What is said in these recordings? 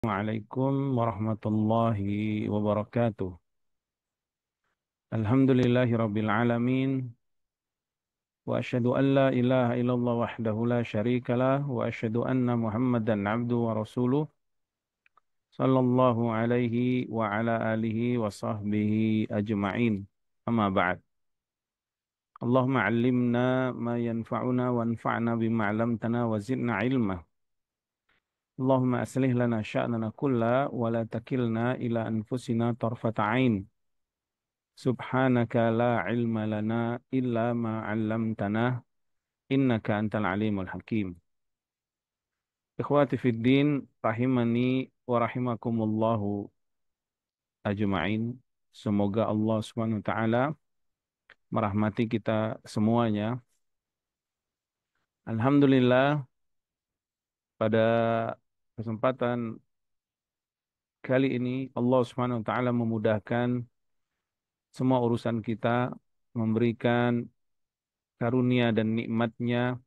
Assalamualaikum warahmatullahi wabarakatuh. Alhamdulillahi rabbil alamin. Wa asyhadu an la ilaha illallah wahdahu la syarikalah. Wa asyhadu anna muhammadan abduhu wa rasuluh. Sallallahu alaihi wa ala alihi wa sahbihi ajma'in. Amma ba'd. Allahumma allimna ma yanfa'una wa anfa'na bima 'allamtana wa zidna ilma. Allahumma aslih lana sya'nana kulla wa la takilna ila anfusina tarfata 'ain. Subhanaka la ilma lana illa ma 'allamtana innaka antal alimul hakim. Ikhwati fid din rahimani wa rahimakumullahu ajma'in. Semoga Allah Subhanahu wa taala merahmati kita semuanya. Alhamdulillah, pada kesempatan kali ini Allah Subhanahu wa taala memudahkan semua urusan kita, memberikan karunia dan nikmatnya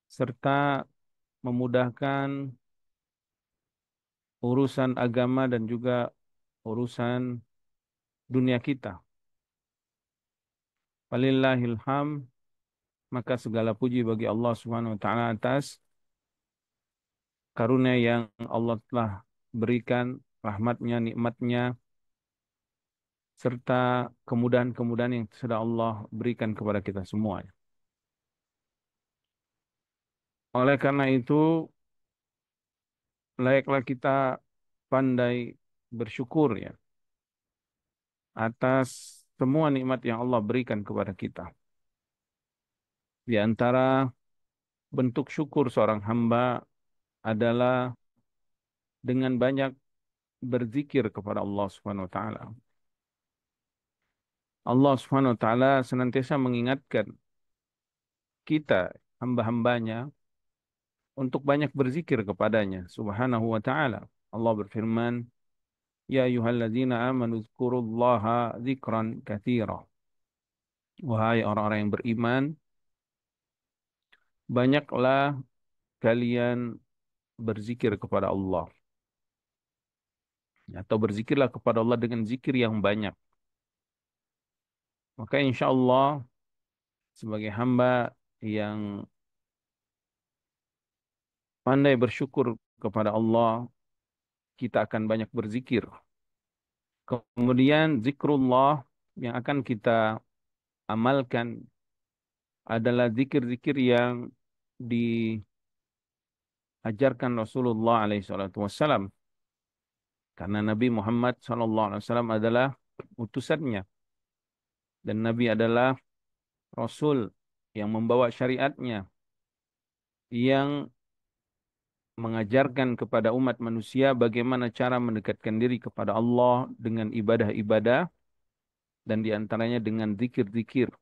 serta memudahkan urusan agama dan juga urusan dunia kita. Walillahilham, maka segala puji bagi Allah Subhanahu wa taala atas karunia yang Allah telah berikan, rahmatnya, nikmatnya, serta kemudahan-kemudahan yang sudah Allah berikan kepada kita semua. Oleh karena itu, layaklah kita pandai bersyukur ya atas semua nikmat yang Allah berikan kepada kita. Di antara bentuk syukur seorang hamba adalah dengan banyak berzikir kepada Allah Subhanahu wa taala. Allah Subhanahu wa taala senantiasa mengingatkan kita hamba-hambanya untuk banyak berzikir kepadanya Subhanahu wa taala. Allah berfirman, "Ya ayyuhalladzina amanu dzkurullaha dzikran katsira." Wahai orang-orang yang beriman, banyaklah kalian berzikir kepada Allah. Atau berzikirlah kepada Allah dengan zikir yang banyak. Maka insya Allah sebagai hamba yang pandai bersyukur kepada Allah, kita akan banyak berzikir. Kemudian zikrullah yang akan kita amalkan adalah zikir-zikir yang diajarkan Rasulullah SAW. Karena Nabi Muhammad SAW adalah utusannya. Dan Nabi adalah Rasul yang membawa syariatnya, yang mengajarkan kepada umat manusia bagaimana cara mendekatkan diri kepada Allah dengan ibadah-ibadah dan diantaranya dengan zikir-zikir.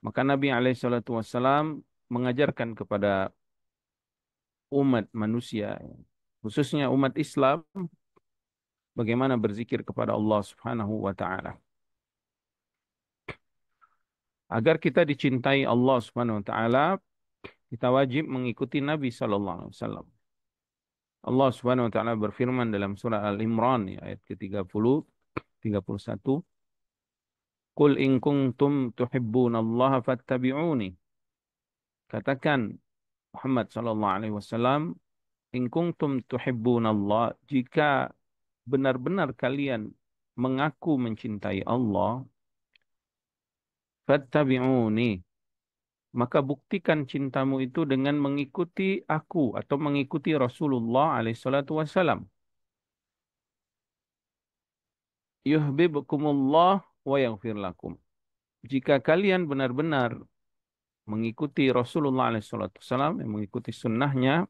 Maka Nabi SAW mengajarkan kepada umat manusia, khususnya umat Islam, bagaimana berzikir kepada Allah Subhanahu wa taala. Agar kita dicintai Allah Subhanahu wa taala, kita wajib mengikuti Nabi sallallahu alaihi wasallam. Allah Subhanahu wa taala berfirman dalam surah Al-Imran ya, ayat ke-30 31, "Qul in kuntum tuhibbunallaha fattabi'uni." Katakan Muhammad sallallahu alaihi wasallam, "In kuntum tuhibbunallah," jika benar-benar kalian mengaku mencintai Allah, fattabi'uni, maka buktikan cintamu itu dengan mengikuti aku atau mengikuti Rasulullah alaihissalatu wassalam. Yuhibbukumullah wa yaghfir lakum. Jika kalian benar-benar mengikuti Rasulullah alaihissalatu wassalam, yang mengikuti sunnahnya,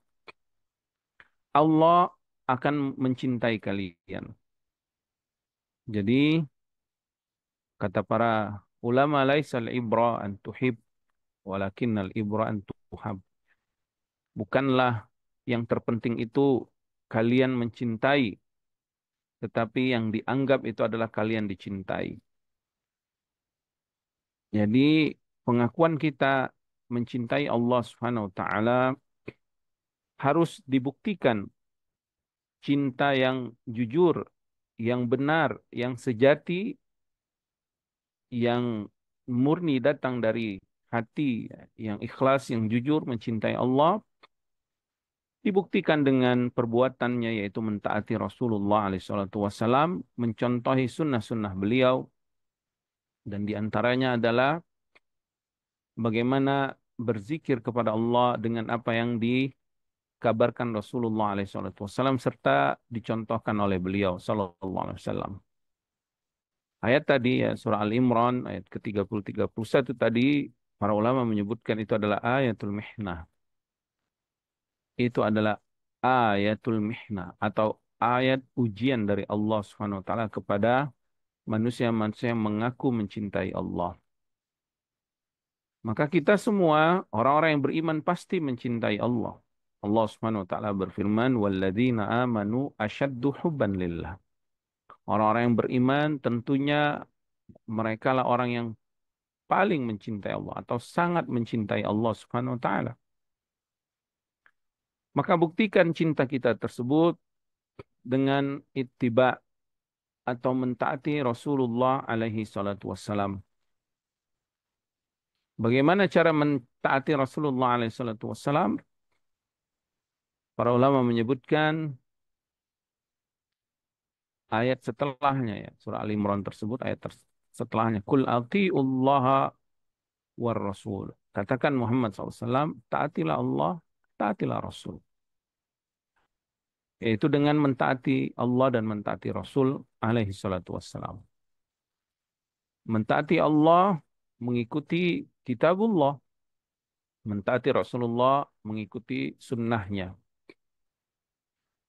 Allah akan mencintai kalian. Jadi kata para ulama, laisal ibra an tuhib walakinnal ibra an tuhab. Bukanlah yang terpenting itu kalian mencintai, tetapi yang dianggap itu adalah kalian dicintai. Jadi pengakuan kita mencintai Allah Subhanahu wa taala harus dibuktikan cinta yang jujur, yang benar, yang sejati, yang murni datang dari hati, yang ikhlas, yang jujur mencintai Allah, dibuktikan dengan perbuatannya yaitu mentaati Rasulullah SAW, mencontohi sunnah-sunnah beliau, dan diantaranya adalah bagaimana berzikir kepada Allah dengan apa yang dikabarkan Rasulullah SAW serta dicontohkan oleh beliau SAW. Ayat tadi ya surah Al-Imran ayat ke-30-31 tadi para ulama menyebutkan itu adalah ayatul mihnah. Itu adalah ayatul mihnah atau ayat ujian dari Allah Subhanahu wa taala kepada manusia-manusia yang mengaku mencintai Allah. Maka kita semua orang-orang yang beriman pasti mencintai Allah. Allah Subhanahu wa taala berfirman, "Walladzina amanu asyaddu hubban lillah." Orang-orang yang beriman tentunya mereka lah orang yang paling mencintai Allah atau sangat mencintai Allah Subhanahu wa taala. Maka buktikan cinta kita tersebut dengan ittiba atau mentaati Rasulullah alaihi salatu wassalam. Bagaimana cara mentaati Rasulullah alaihi salatu wassalam? Para ulama menyebutkan ayat setelahnya ya, surah Al-Imran tersebut setelahnya. Kul atiullaha war rasul. Katakan Muhammad SAW, taatilah Allah, taatilah Rasul. Yaitu dengan mentaati Allah dan mentaati Rasul alaihi salatu wassalam. Mentaati Allah mengikuti kitabullah, mentaati Rasulullah mengikuti sunnahnya.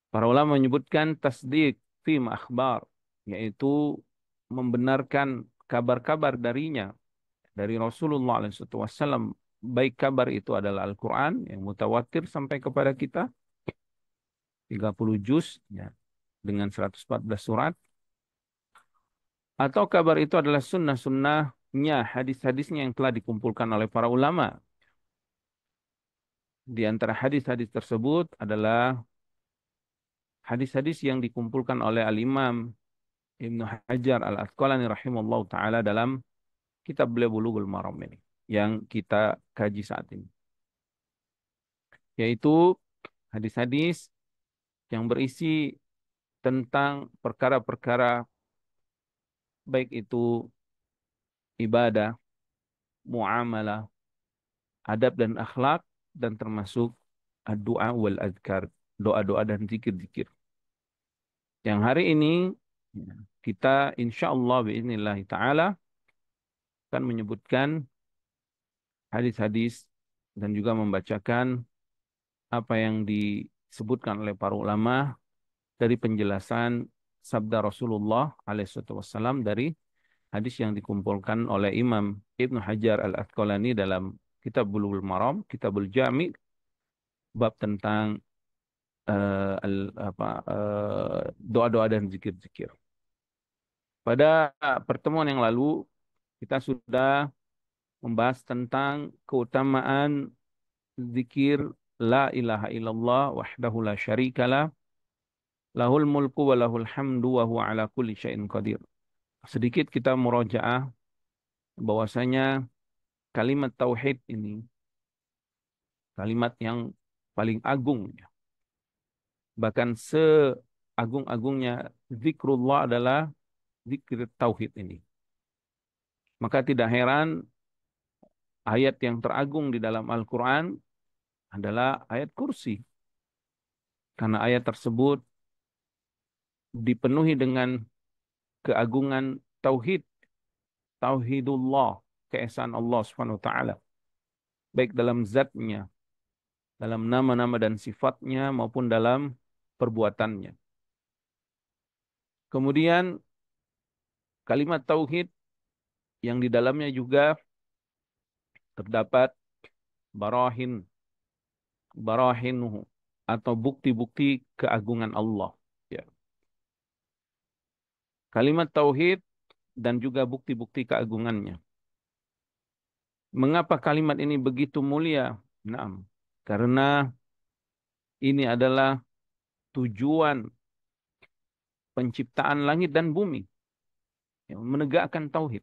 Para ulama menyebutkan tasdik fi akhbar, yaitu membenarkan kabar-kabar darinya, dari Rasulullah SAW. Baik kabar itu adalah Al-Quran yang mutawatir sampai kepada kita, 30 juz, ya, dengan 114 surat. Atau kabar itu adalah sunnah-sunnahnya, hadis-hadisnya yang telah dikumpulkan oleh para ulama. Di antara hadis-hadis tersebut adalah hadis-hadis yang dikumpulkan oleh Al-Imam Ibnu Hajar Al-Asqalani rahimahullah ta'ala dalam kitab beliau Bulughul Maram ini, yang kita kaji saat ini. Yaitu hadis-hadis yang berisi tentang perkara-perkara baik itu ibadah, muamalah, adab dan akhlak, dan termasuk doa wal adkar, doa-doa dan zikir-zikir. Yang hari ini ya, kita insya Allah biiznillah ta'ala akan menyebutkan hadis-hadis dan juga membacakan apa yang disebutkan oleh para ulama dari penjelasan sabda Rasulullah alaihissalam dari hadis yang dikumpulkan oleh Imam Ibnu Hajar Al-Asqalani dalam kitab Bulughul Maram, Kitabul Jami', bab tentang doa-doa dan zikir-zikir. Pada pertemuan yang lalu kita sudah membahas tentang keutamaan zikir la ilaha illallah wahdahu la syarikalah lahul mulku wa lahul hamdu wa huwa ala kulli syai'in qadir. Sedikit kita murojaah bahwasanya kalimat tauhid ini kalimat yang paling agung ya. Bahkan seagung-agungnya zikrullah adalah zikir tauhid ini. Maka tidak heran ayat yang teragung di dalam Al-Quran adalah ayat kursi. Karena ayat tersebut dipenuhi dengan keagungan tauhid, tauhidullah, keesaan Allah Subhanahu wa taala, baik dalam zatnya, dalam nama-nama dan sifatnya maupun dalam perbuatannya. Kemudian kalimat tauhid yang di dalamnya juga terdapat barahin, barahinuhu atau bukti-bukti keagungan Allah. Ya. Kalimat tauhid dan juga bukti-bukti keagungannya. Mengapa kalimat ini begitu mulia? Naam, karena ini adalah tujuan penciptaan langit dan bumi, ya, menegakkan tauhid.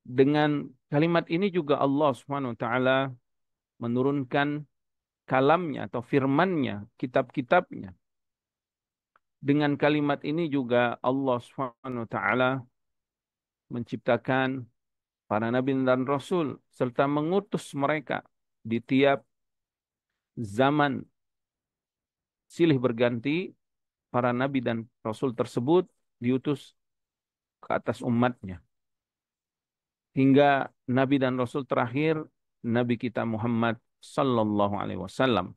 Dengan kalimat ini juga Allah Subhanahu wa taala menurunkan kalamnya atau firmannya, kitab-kitabnya. Dengan kalimat ini juga Allah Subhanahu wa taala menciptakan para nabi dan rasul serta mengutus mereka di tiap zaman silih berganti. Para nabi dan rasul tersebut diutus ke atas umatnya hingga nabi dan rasul terakhir nabi kita Muhammad sallallahu alaihi wasallam,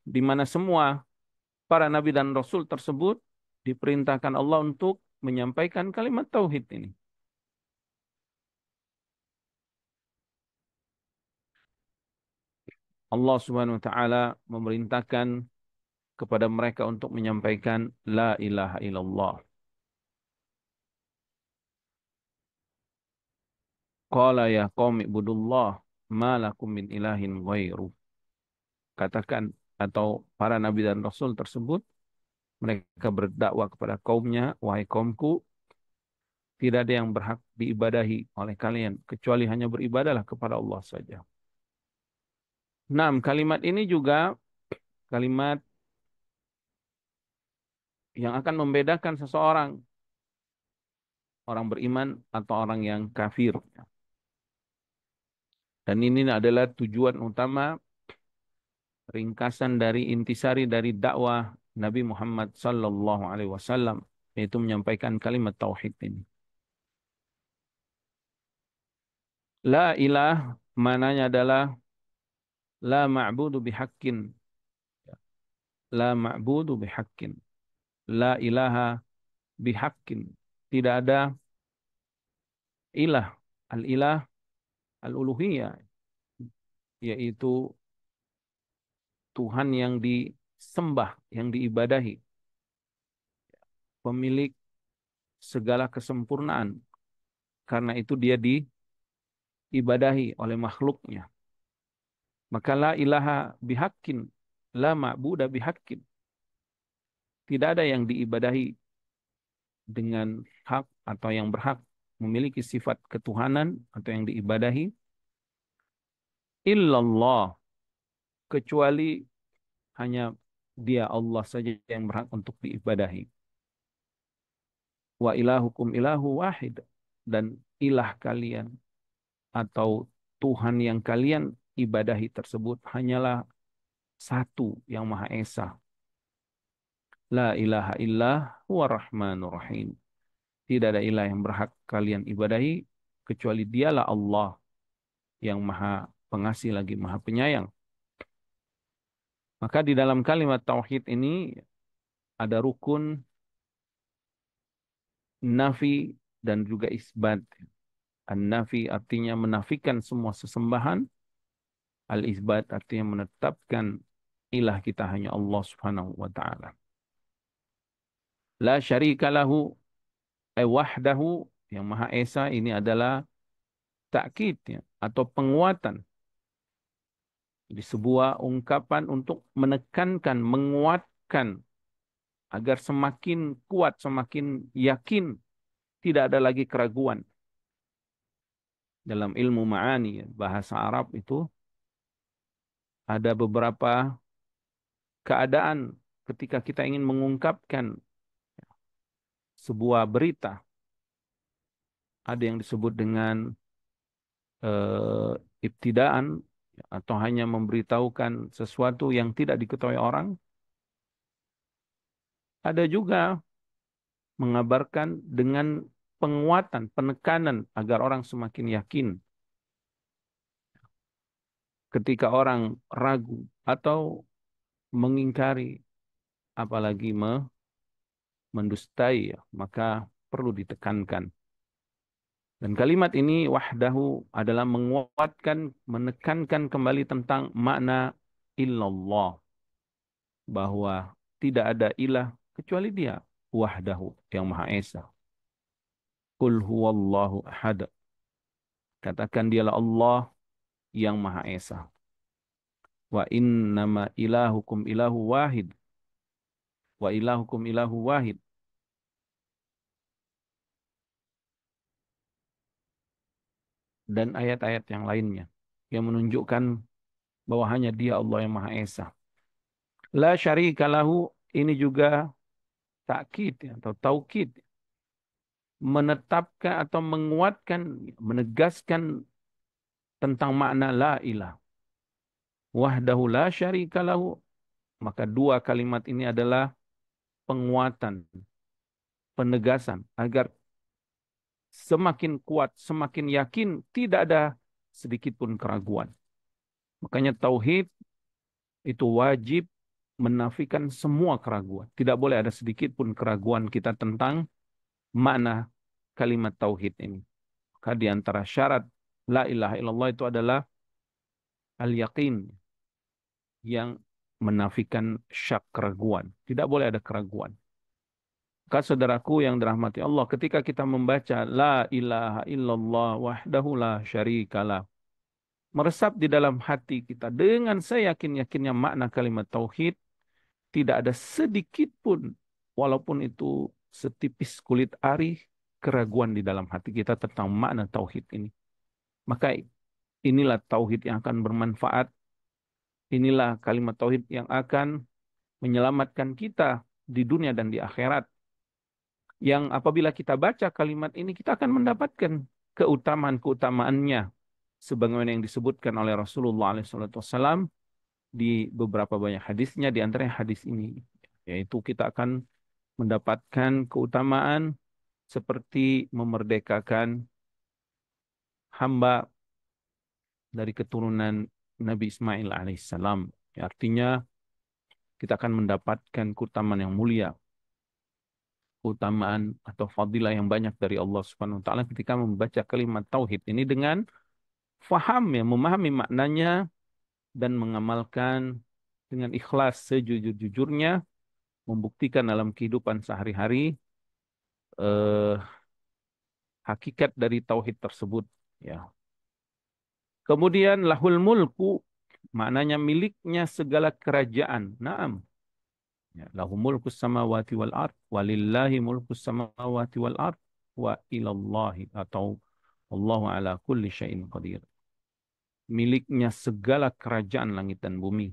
di mana semua para nabi dan rasul tersebut diperintahkan Allah untuk menyampaikan kalimat tauhid ini. Allah Subhanahu wa taala memerintahkan kepada mereka untuk menyampaikan la ilaha illallah. Qala ya qaumi ibudullah ma lakum min ilahin ghairu. Katakan, atau para nabi dan rasul tersebut mereka berdakwah kepada kaumnya, wahai kaumku, tidak ada yang berhak diibadahi oleh kalian kecuali hanya beribadahlah kepada Allah saja. Nah, kalimat ini juga kalimat yang akan membedakan seseorang, orang beriman atau orang yang kafir. Dan ini adalah tujuan utama, ringkasan dari intisari dari dakwah Nabi Muhammad sallallahu alaihi wasallam, yaitu menyampaikan kalimat tauhid ini. La ilah mananya adalah la ma'budu bihaqqin, la ma'budu bihaqqin, la ilaha bihaqqin. Tidak ada ilah, al-ilah al-uluhiyah, yaitu Tuhan yang disembah, yang diibadahi, pemilik segala kesempurnaan. Karena itu dia diibadahi oleh makhluknya. Maka la ilaha bihaqqin, la ma'buda bihaqqin. Tidak ada yang diibadahi dengan hak atau yang berhak memiliki sifat ketuhanan atau yang diibadahi illallah, kecuali hanya dia Allah saja yang berhak untuk diibadahi. Wa ilahukum ilahu wahid, dan ilah kalian atau Tuhan yang kalian ibadahi tersebut hanyalah satu yang Maha Esa. La ilaha illah huwa rahmanur rahim. Tidak ada ilah yang berhak kalian ibadahi kecuali dialah Allah yang Maha Pengasih lagi Maha Penyayang. Maka di dalam kalimat tauhid ini ada rukun nafi dan juga isbat. An-nafi artinya menafikan semua sesembahan. Al-isbat artinya menetapkan ilah kita hanya Allah Subhanahu wa taala. La syarika lahu wahdahu, yang Maha Esa ini adalah takkid, ya, atau penguatan di sebuah ungkapan untuk menekankan, menguatkan agar semakin kuat, semakin yakin, tidak ada lagi keraguan. Dalam ilmu ma'ani, bahasa Arab itu ada beberapa keadaan ketika kita ingin mengungkapkan sebuah berita. Ada yang disebut dengan ibtidaan, atau hanya memberitahukan sesuatu yang tidak diketahui orang. Ada juga mengabarkan dengan penguatan, penekanan agar orang semakin yakin. Ketika orang ragu atau mengingkari, apalagi mendustai, ya, maka perlu ditekankan. Dan kalimat ini wahdahu adalah menguatkan, menekankan kembali tentang makna illallah, bahwa tidak ada ilah kecuali dia, wahdahu, yang Maha Esa. Qul huwallahu ahad. Katakan dialah Allah yang Maha Esa. Wa innama ilahukum ilahu wahid. Wa ilahukum ilahu wahid. Dan ayat-ayat yang lainnya yang menunjukkan bahwa hanya Dia Allah yang Maha Esa. La syarika lahu, ini juga takkid ya, atau taukid, menetapkan atau menguatkan, menegaskan tentang makna la ilah. Wahdahu la syarika lahu, maka dua kalimat ini adalah penguatan, penegasan agar semakin kuat, semakin yakin, tidak ada sedikit pun keraguan. Makanya tauhid itu wajib menafikan semua keraguan. Tidak boleh ada sedikit pun keraguan kita tentang makna kalimat tauhid ini. Maka di antara syarat la ilaha illallah itu adalah al-yaqin, yang menafikan syak, keraguan. Tidak boleh ada keraguan. Maka saudaraku yang dirahmati Allah, ketika kita membaca la ilaha illallah wahdahu la syarikalah, meresap di dalam hati kita dengan seyakin-yakinnya makna kalimat tauhid, tidak ada sedikit pun, walaupun itu setipis kulit ari, keraguan di dalam hati kita tentang makna tauhid ini. Maka inilah tauhid yang akan bermanfaat. Inilah kalimat tauhid yang akan menyelamatkan kita di dunia dan di akhirat. Yang apabila kita baca kalimat ini, kita akan mendapatkan keutamaan-keutamaannya sebagaimana yang disebutkan oleh Rasulullah SAW di beberapa banyak hadisnya, di antaranya hadis ini, yaitu kita akan mendapatkan keutamaan seperti memerdekakan hamba dari keturunan Nabi Ismail alaihissalam. Ya, artinya kita akan mendapatkan keutamaan yang mulia, keutamaan atau fadilah yang banyak dari Allah Subhanahu wa taala ketika membaca kalimat tauhid ini dengan faham, ya, memahami maknanya dan mengamalkan dengan ikhlas sejujur-jujurnya, membuktikan dalam kehidupan sehari-hari eh, hakikat dari tauhid tersebut, ya. Kemudian lahul mulku, maknanya miliknya segala kerajaan. Naam. Ya, lahu mulkus samawati wal ard, walillahi mulkus samawati wal ard, wa ilallahi, atau Allahu ala kulli syai'in qadir. Miliknya segala kerajaan langit dan bumi.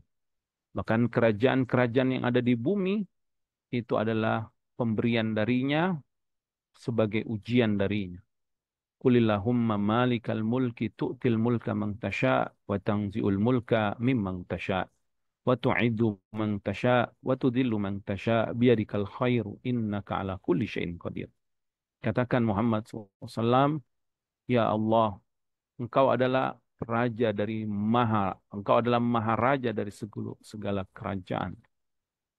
Bahkan kerajaan-kerajaan yang ada di bumi itu adalah pemberian darinya sebagai ujian darinya. Qulillahumma malikal mulki tu'til mulka man tasha wa tanzi'ul mulka mimman tasha wa tu'idzu man tasha wa tudhillu man tasha biyadikal khairu innaka ala kulli syai'in qadir. Katakan Muhammad SAW, ya Allah, Engkau adalah raja dari Engkau adalah maharaja dari segala kerajaan.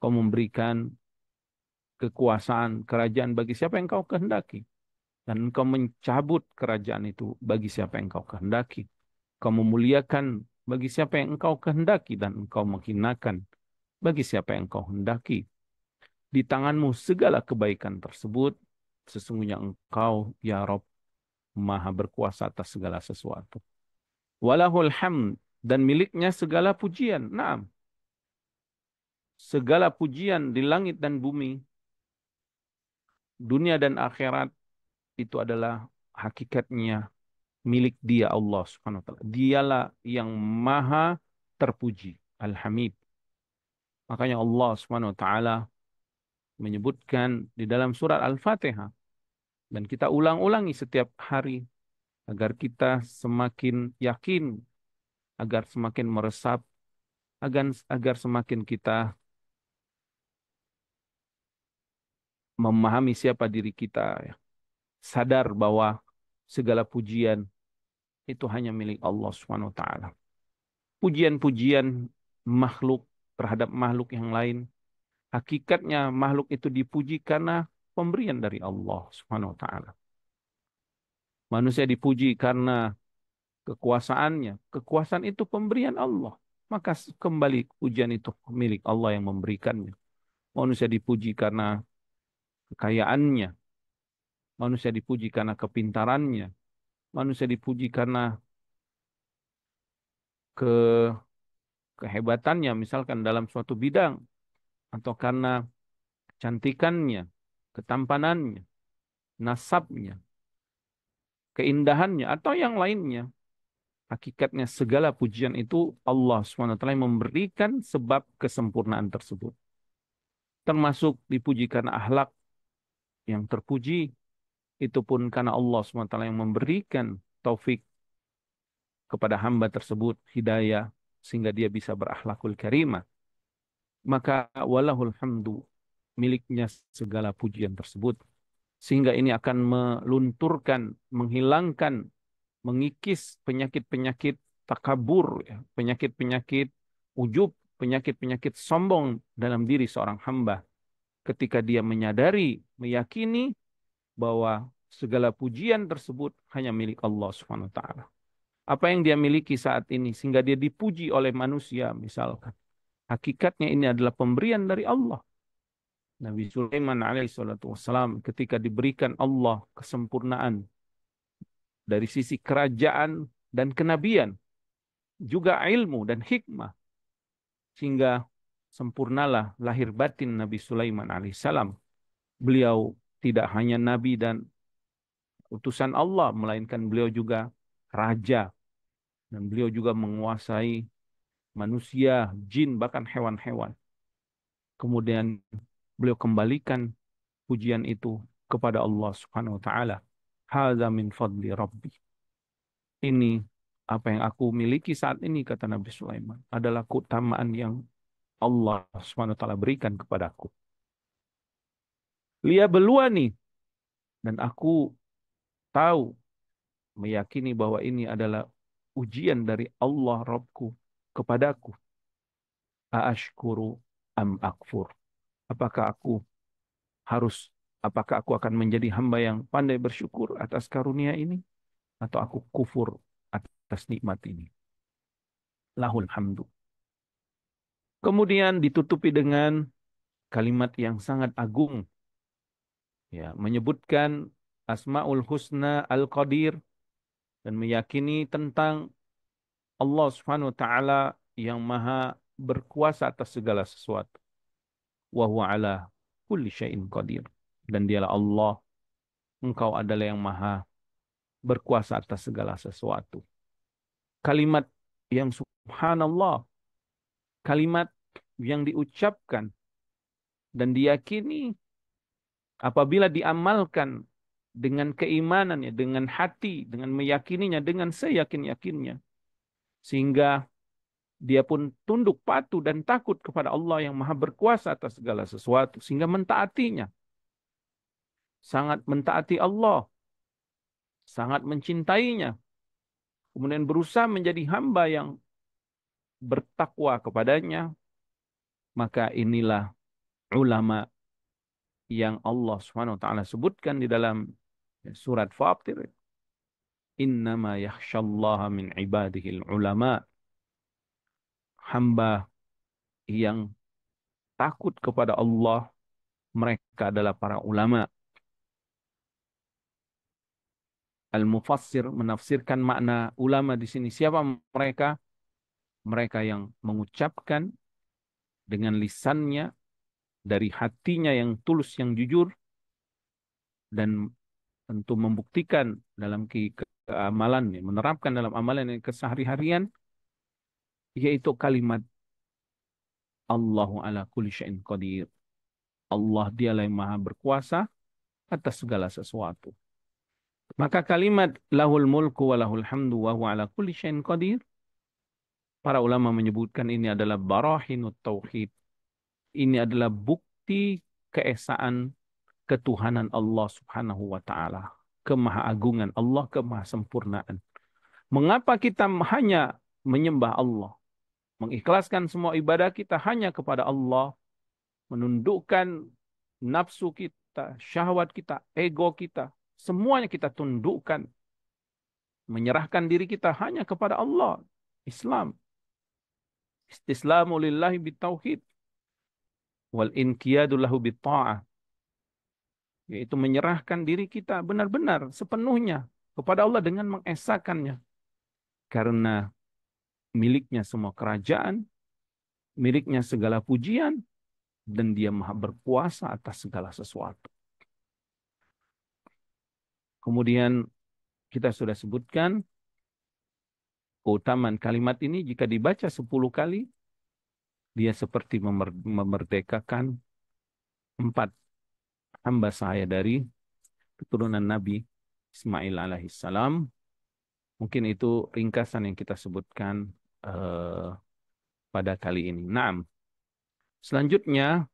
Kau memberikan kekuasaan kerajaan bagi siapa yang Kau kehendaki, dan Engkau mencabut kerajaan itu bagi siapa yang Engkau kehendaki. Kau memuliakan bagi siapa yang Engkau kehendaki, dan Engkau menghinakan bagi siapa yang Engkau hendaki. Di tanganmu segala kebaikan tersebut, sesungguhnya Engkau, ya Rob, maha berkuasa atas segala sesuatu. Walahul hamd, dan miliknya segala pujian. Naam, segala pujian di langit dan bumi, dunia dan akhirat, itu adalah hakikatnya milik Dia, Allah Subhanahu wa taala. Dialah yang maha terpuji, Al-Hamid. Makanya Allah Subhanahu wa taala menyebutkan di dalam surat Al-Fatihah, dan kita ulang-ulangi setiap hari agar kita semakin yakin, agar semakin meresap, agar semakin kita memahami siapa diri kita, ya. Sadar bahwa segala pujian itu hanya milik Allah Subhanahu wa taala. Pujian-pujian makhluk terhadap makhluk yang lain, hakikatnya makhluk itu dipuji karena pemberian dari Allah Subhanahu wa taala. Manusia dipuji karena kekuasaannya. Kekuasaan itu pemberian Allah. Maka kembali pujian itu milik Allah yang memberikannya. Manusia dipuji karena kekayaannya. Manusia dipuji karena kepintarannya. Manusia dipuji karena ke kehebatannya, misalkan dalam suatu bidang, atau karena kecantikannya, ketampanannya, nasabnya, keindahannya, atau yang lainnya. Hakikatnya segala pujian itu Allah SWT yang memberikan sebab kesempurnaan tersebut. Termasuk dipuji karena akhlak yang terpuji, itu pun karena Allah SWT yang memberikan taufik kepada hamba tersebut, hidayah, sehingga dia bisa berakhlakul karimah. Maka walahul hamdu, miliknya segala pujian tersebut. Sehingga ini akan melunturkan, menghilangkan, mengikis penyakit-penyakit takabur, ya, penyakit-penyakit ujub, penyakit-penyakit sombong dalam diri seorang hamba. Ketika dia menyadari, meyakini bahwa segala pujian tersebut hanya milik Allah Subhanahu wa taala. Apa yang dia miliki saat ini sehingga dia dipuji oleh manusia misalkan. Hakikatnya ini adalah pemberian dari Allah. Nabi Sulaiman alaihissalatu wassalam ketika diberikan Allah kesempurnaan dari sisi kerajaan dan kenabian, juga ilmu dan hikmah, sehingga sempurnalah lahir batin Nabi Sulaiman alaihissalam. Beliau tidak hanya nabi dan utusan Allah, melainkan beliau juga raja, dan beliau juga menguasai manusia, jin, bahkan hewan-hewan. Kemudian beliau kembalikan pujian itu kepada Allah Subhanahu wa taala. Hadza min fadli Rabbi. Ini apa yang aku miliki saat ini, kata Nabi Sulaiman, adalah keutamaan yang Allah Subhanahu wa taala berikan kepadaku. Lia beluani, dan aku tahu, meyakini bahwa ini adalah ujian dari Allah Rabbku kepadaku. Aashkuru am akfur. Apakah aku harus, apakah aku akan menjadi hamba yang pandai bersyukur atas karunia ini, atau aku kufur atas nikmat ini? Lahul hamdu. Kemudian ditutupi dengan kalimat yang sangat agung, ya, menyebutkan Asmaul Husna Al-Qadir dan meyakini tentang Allah Subhanahu wa taala yang maha berkuasa atas segala sesuatu. Wa huwa ala kulli syai'in qadir. Dan dialah Allah, engkau adalah yang maha berkuasa atas segala sesuatu. Kalimat yang subhanallah, kalimat yang diucapkan dan diyakini apabila diamalkan dengan keimanannya, dengan hati, dengan meyakininya, dengan seyakin-yakinnya, sehingga dia pun tunduk patuh dan takut kepada Allah yang maha berkuasa atas segala sesuatu, sehingga mentaatinya, sangat mentaati Allah, sangat mencintainya, kemudian berusaha menjadi hamba yang bertakwa kepadanya. Maka inilah ulama yang Allah Subhanahu wa taala sebutkan di dalam surat Fatir. Innama yakhsyallaha min ibadihil ulama. Hamba yang takut kepada Allah, mereka adalah para ulama. Al-Mufassir menafsirkan makna ulama di sini. Siapa mereka? Mereka yang mengucapkan dengan lisannya, dari hatinya yang tulus, yang jujur, dan tentu membuktikan dalam keamalannya, menerapkan dalam amalan yang kesehari-harian, yaitu kalimat Allahu ala kulli syai'in qadir. Allah dialah yang maha berkuasa atas segala sesuatu. Maka kalimat lahul mulku wa lahul hamdu wa huwa ala kulli syai'in qadir, para ulama menyebutkan ini adalah barahinut tauhid. Ini adalah bukti keesaan ketuhanan Allah Subhanahu wa taala, kemahaagungan Allah, kemahasempurnaan. Mengapa kita hanya menyembah Allah, mengikhlaskan semua ibadah kita hanya kepada Allah, menundukkan nafsu kita, syahwat kita, ego kita, semuanya kita tundukkan, menyerahkan diri kita hanya kepada Allah. Islam, istislamu lillahi bitauhid wal inqiyadu lahu bitta'ah, yaitu menyerahkan diri kita benar-benar sepenuhnya kepada Allah dengan mengesahkannya. Karena miliknya semua kerajaan, miliknya segala pujian, dan Dia Maha berkuasa atas segala sesuatu. Kemudian kita sudah sebutkan keutamaan kalimat ini jika dibaca 10 kali, dia seperti memerdekakan 4 hamba saya dari keturunan Nabi Ismail alaihissalam. Mungkin itu ringkasan yang kita sebutkan eh, pada kali ini. Nah, selanjutnya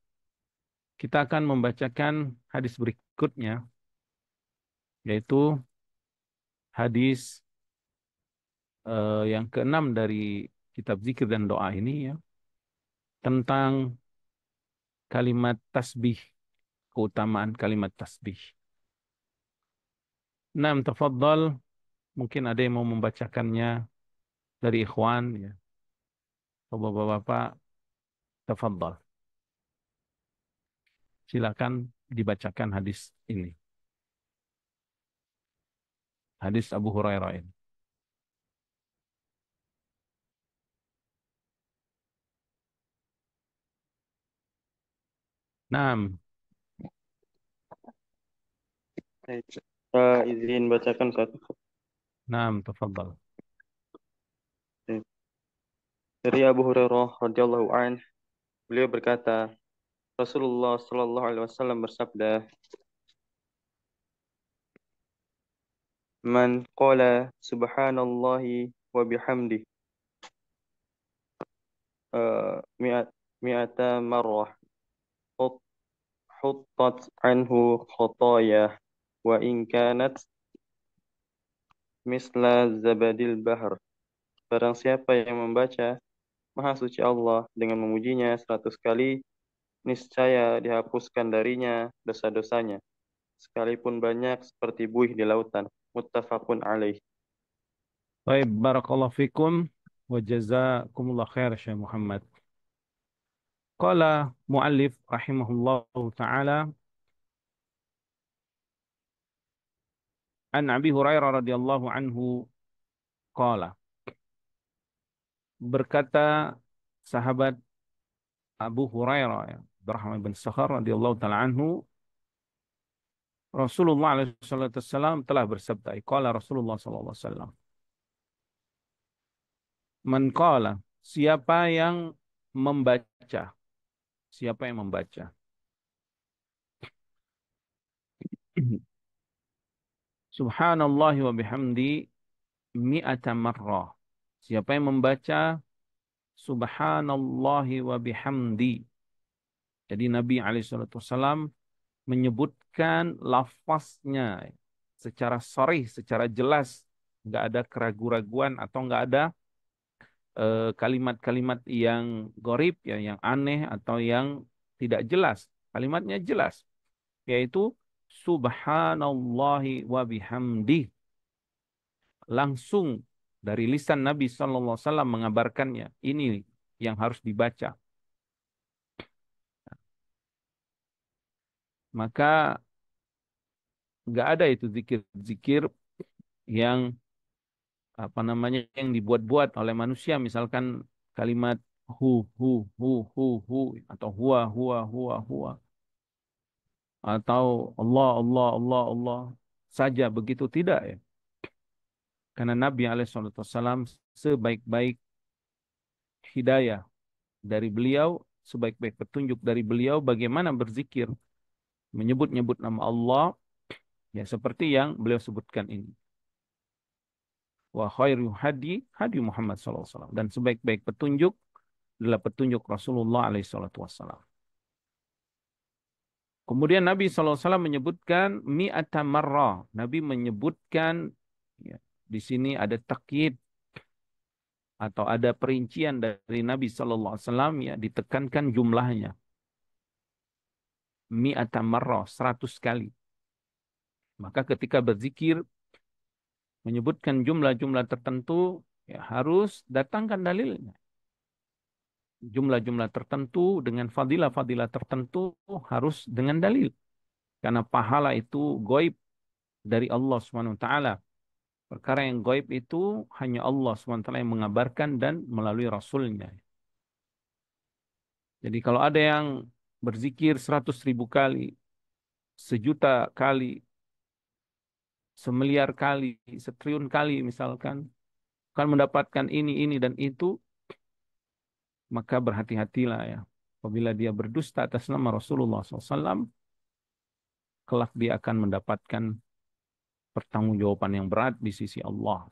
kita akan membacakan hadis berikutnya, yaitu hadis yang keenam dari kitab zikir dan doa ini, ya, tentang kalimat tasbih, keutamaan kalimat tasbih. Nah, tafadhal, mungkin ada yang mau membacakannya dari ikhwan, ya. Atau bapak-bapak, tafadhal. Silakan dibacakan hadis ini. Hadis Abu Hurairah ini. Naam, Baik. Izin bacakan satu. naam, tafadhal. Dari Abu Hurairah radhiyallahu an, beliau berkata, Rasulullah Shallallahu alaihi wasallam bersabda, "Man qala subhanallahi wa bihamdi mi'at mi'ata marrah hut- huttat anhu khotoyah wa in kanat misla zabadil bahr." Barang siapa yang membaca Maha Suci Allah dengan memujinya 100 kali, niscaya dihapuskan darinya dosa-dosanya, sekalipun banyak seperti buih di lautan. Muttafaqun alaih. Baik, barakallahu fikum wa jazakumullah khair Syekh Muhammad. Qala muallif rahimahullahu taala an Abi Hurairah radhiyallahu anhu qala, berkata sahabat Abu Hurairah, ya, Abdurrahman bin Sakhar radhiyallahu taala anhu, Rasulullah alaihi wasallam telah bersabda, qala Rasulullah sallallahu alaihi wasallam, man qala, siapa yang membaca, siapa yang membaca Subhanallah wa bihamdi mi'ata marrah. Siapa yang membaca Subhanallah wa bihamdi. Jadi Nabi SAW menyebutkan lafaznya secara sharih, secara jelas. Nggak ada keraguan-raguan atau nggak ada kalimat-kalimat yang gorib, ya, yang aneh atau yang tidak jelas. Kalimatnya jelas, yaitu Subhanallah wa bihamdi. Langsung dari lisan Nabi SAW mengabarkannya. Ini yang harus dibaca. Maka nggak ada itu zikir-zikir yang yang dibuat-buat oleh manusia. Misalkan kalimat hu hu atau huwa atau Allah saja begitu, tidak, ya. Karena Nabi SAW sebaik-baik hidayah dari beliau, sebaik-baik petunjuk dari beliau bagaimana berzikir, menyebut-nyebut nama Allah, ya, seperti yang beliau sebutkan ini. Wa khairu hadi Muhammad SAW. Dan sebaik-baik petunjuk adalah petunjuk Rasulullah SAW. Kemudian Nabi SAW menyebutkan mi'ata marrah. Nabi menyebutkan, ya, di sini ada takyid atau ada perincian dari Nabi SAW, ya, ditekankan jumlahnya. Mi'ata marrah, 100 kali. Maka ketika berzikir menyebutkan jumlah-jumlah tertentu, ya, harus datangkan dalilnya. Jumlah-jumlah tertentu dengan fadilah-fadilah tertentu harus dengan dalil. Karena pahala itu gaib dari Allah Subhanahu wa taala. Perkara yang gaib itu hanya Allah Subhanahu wa taala yang mengabarkan dan melalui rasulnya. Jadi kalau ada yang berzikir 100.000 kali, sejuta kali, semiliar kali, setriliun kali misalkan, akan mendapatkan ini dan itu, maka berhati-hatilah ya. Apabila dia berdusta atas nama Rasulullah SAW, kelak dia akan mendapatkan pertanggungjawaban yang berat di sisi Allah.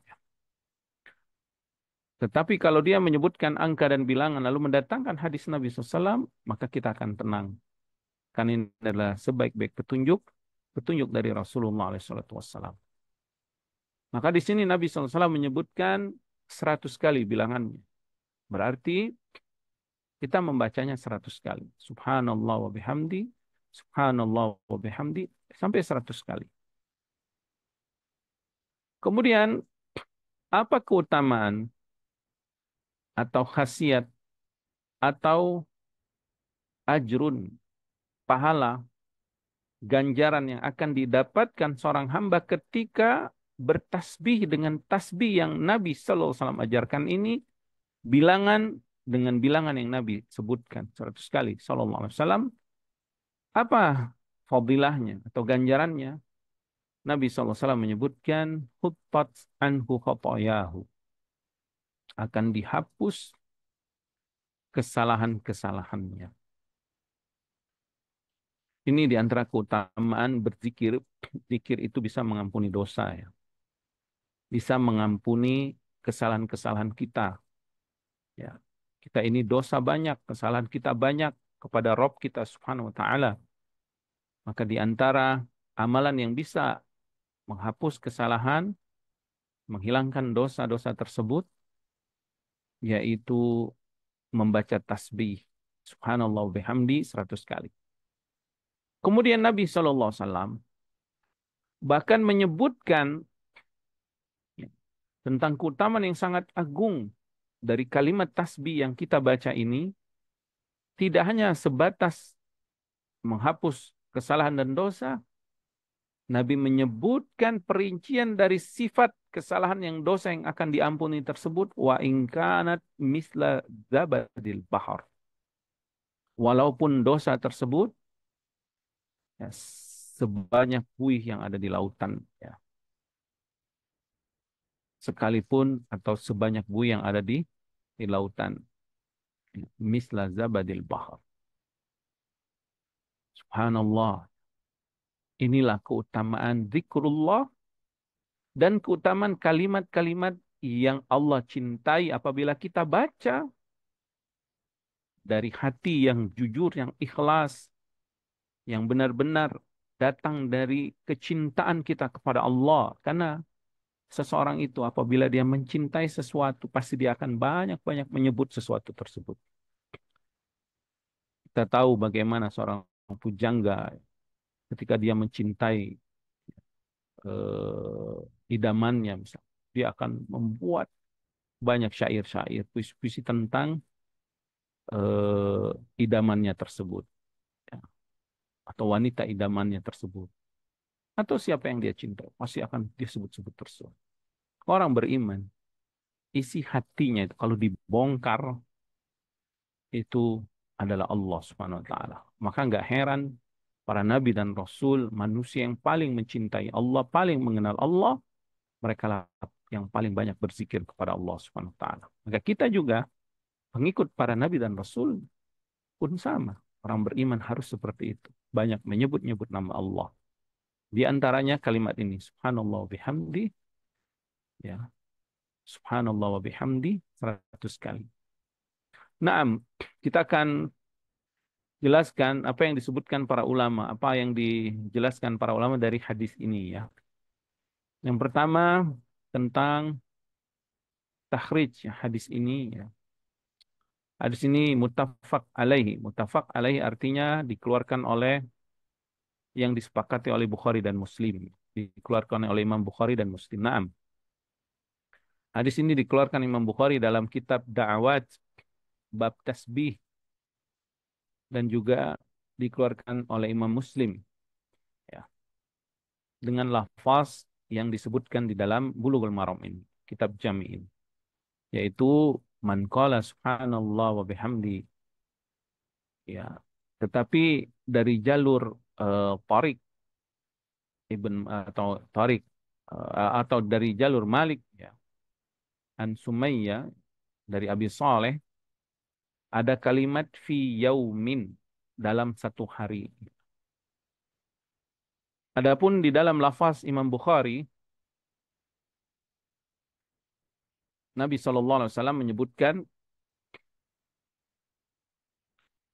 Tetapi kalau dia menyebutkan angka dan bilangan lalu mendatangkan hadis Nabi SAW, maka kita akan tenang. Karena ini adalah sebaik-baik petunjuk, petunjuk dari Rasulullah SAW. Maka di sini Nabi SAW menyebutkan 100 kali bilangannya. Berarti kita membacanya 100 kali. Subhanallah wa bihamdi, subhanallah wa bihamdi, sampai 100 kali. Kemudian, apa keutamaan atau khasiat atau ajrun, pahala, ganjaran yang akan didapatkan seorang hamba ketika bertasbih dengan tasbih yang Nabi Sallallahu Alaihi Wasallam ajarkan ini, bilangan dengan bilangan yang Nabi sebutkan 100 kali Sallallahu Alaihi Wasallam. Apa fadilahnya atau ganjarannya? Nabi Sallallahu Alaihi Wasallam menyebutkan huttat anhu khotoyahu, akan dihapus kesalahan-kesalahannya. Ini di antara keutamaan berzikir. Zikir itu bisa mengampuni dosa ya. Bisa mengampuni kesalahan-kesalahan kita. Ya. Kita ini dosa banyak, kesalahan kita banyak kepada Rob kita Subhanahu wa taala. Maka di antara amalan yang bisa menghapus kesalahan, menghilangkan dosa-dosa tersebut, yaitu membaca tasbih. Subhanallah wa bihamdi 100 kali. Kemudian Nabi SAW bahkan menyebutkan ya, tentang keutamaan yang sangat agung dari kalimat tasbih yang kita baca ini, tidak hanya sebatas menghapus kesalahan dan dosa, Nabi menyebutkan perincian dari sifat kesalahan yang dosa yang akan diampuni tersebut, wa ingkanat misla zabadil bahar. Walaupun dosa tersebut ya, sebanyak buih yang ada di lautan, ya. Sekalipun atau sebanyak buih yang ada di lautan, misla zabadil bahar. Subhanallah. Inilah keutamaan zikrullah dan keutamaan kalimat-kalimat yang Allah cintai apabila kita baca dari hati yang jujur, yang ikhlas, yang benar-benar datang dari kecintaan kita kepada Allah. Karena seseorang itu apabila dia mencintai sesuatu, pasti dia akan banyak-banyak menyebut sesuatu tersebut. Kita tahu bagaimana seorang pujangga ketika dia mencintai idamannya, misalnya, dia akan membuat banyak syair-syair, puisi-puisi tentang idamannya tersebut, ya. Atau wanita idamannya tersebut. Atau siapa yang dia cinta, pasti akan dia sebut-sebut tersebut. Orang beriman, isi hatinya itu kalau dibongkar, itu adalah Allah Subhanahu wa taala. Maka nggak heran para nabi dan rasul, manusia yang paling mencintai Allah, paling mengenal Allah, mereka lah yang paling banyak berzikir kepada Allah Subhanahu wa taala. Maka kita juga pengikut para nabi dan rasul pun sama. Orang beriman harus seperti itu. Banyak menyebut-nyebut nama Allah. Di antaranya kalimat ini, Subhanallah wa bihamdi, ya. Subhanallah wa bihamdi 100 kali. Naam, kita akan jelaskan apa yang disebutkan para ulama, apa yang dijelaskan para ulama dari hadis ini ya. Yang pertama tentang takhrij ya, hadis ini ya. Hadis ini muttafaq alaihi. Muttafaq alaihi artinya dikeluarkan oleh yang disepakati oleh Bukhari dan Muslim. Dikeluarkan oleh Imam Bukhari dan Muslim. Naam. Hadis ini dikeluarkan Imam Bukhari dalam kitab Da'awat bab tasbih dan juga dikeluarkan oleh Imam Muslim ya, dengan lafaz yang disebutkan di dalam Bulughul Maram ini, kitab Jami' ini, yaitu man qala subhanallah wa bihamdi, ya, Tetapi dari jalur Tariq atau Tariq atau dari jalur Malik ya, An Sumayyah dari Abi Saleh ada kalimat fi yaumin dalam satu hari. Adapun di dalam lafaz Imam Bukhari, Nabi SAW menyebutkan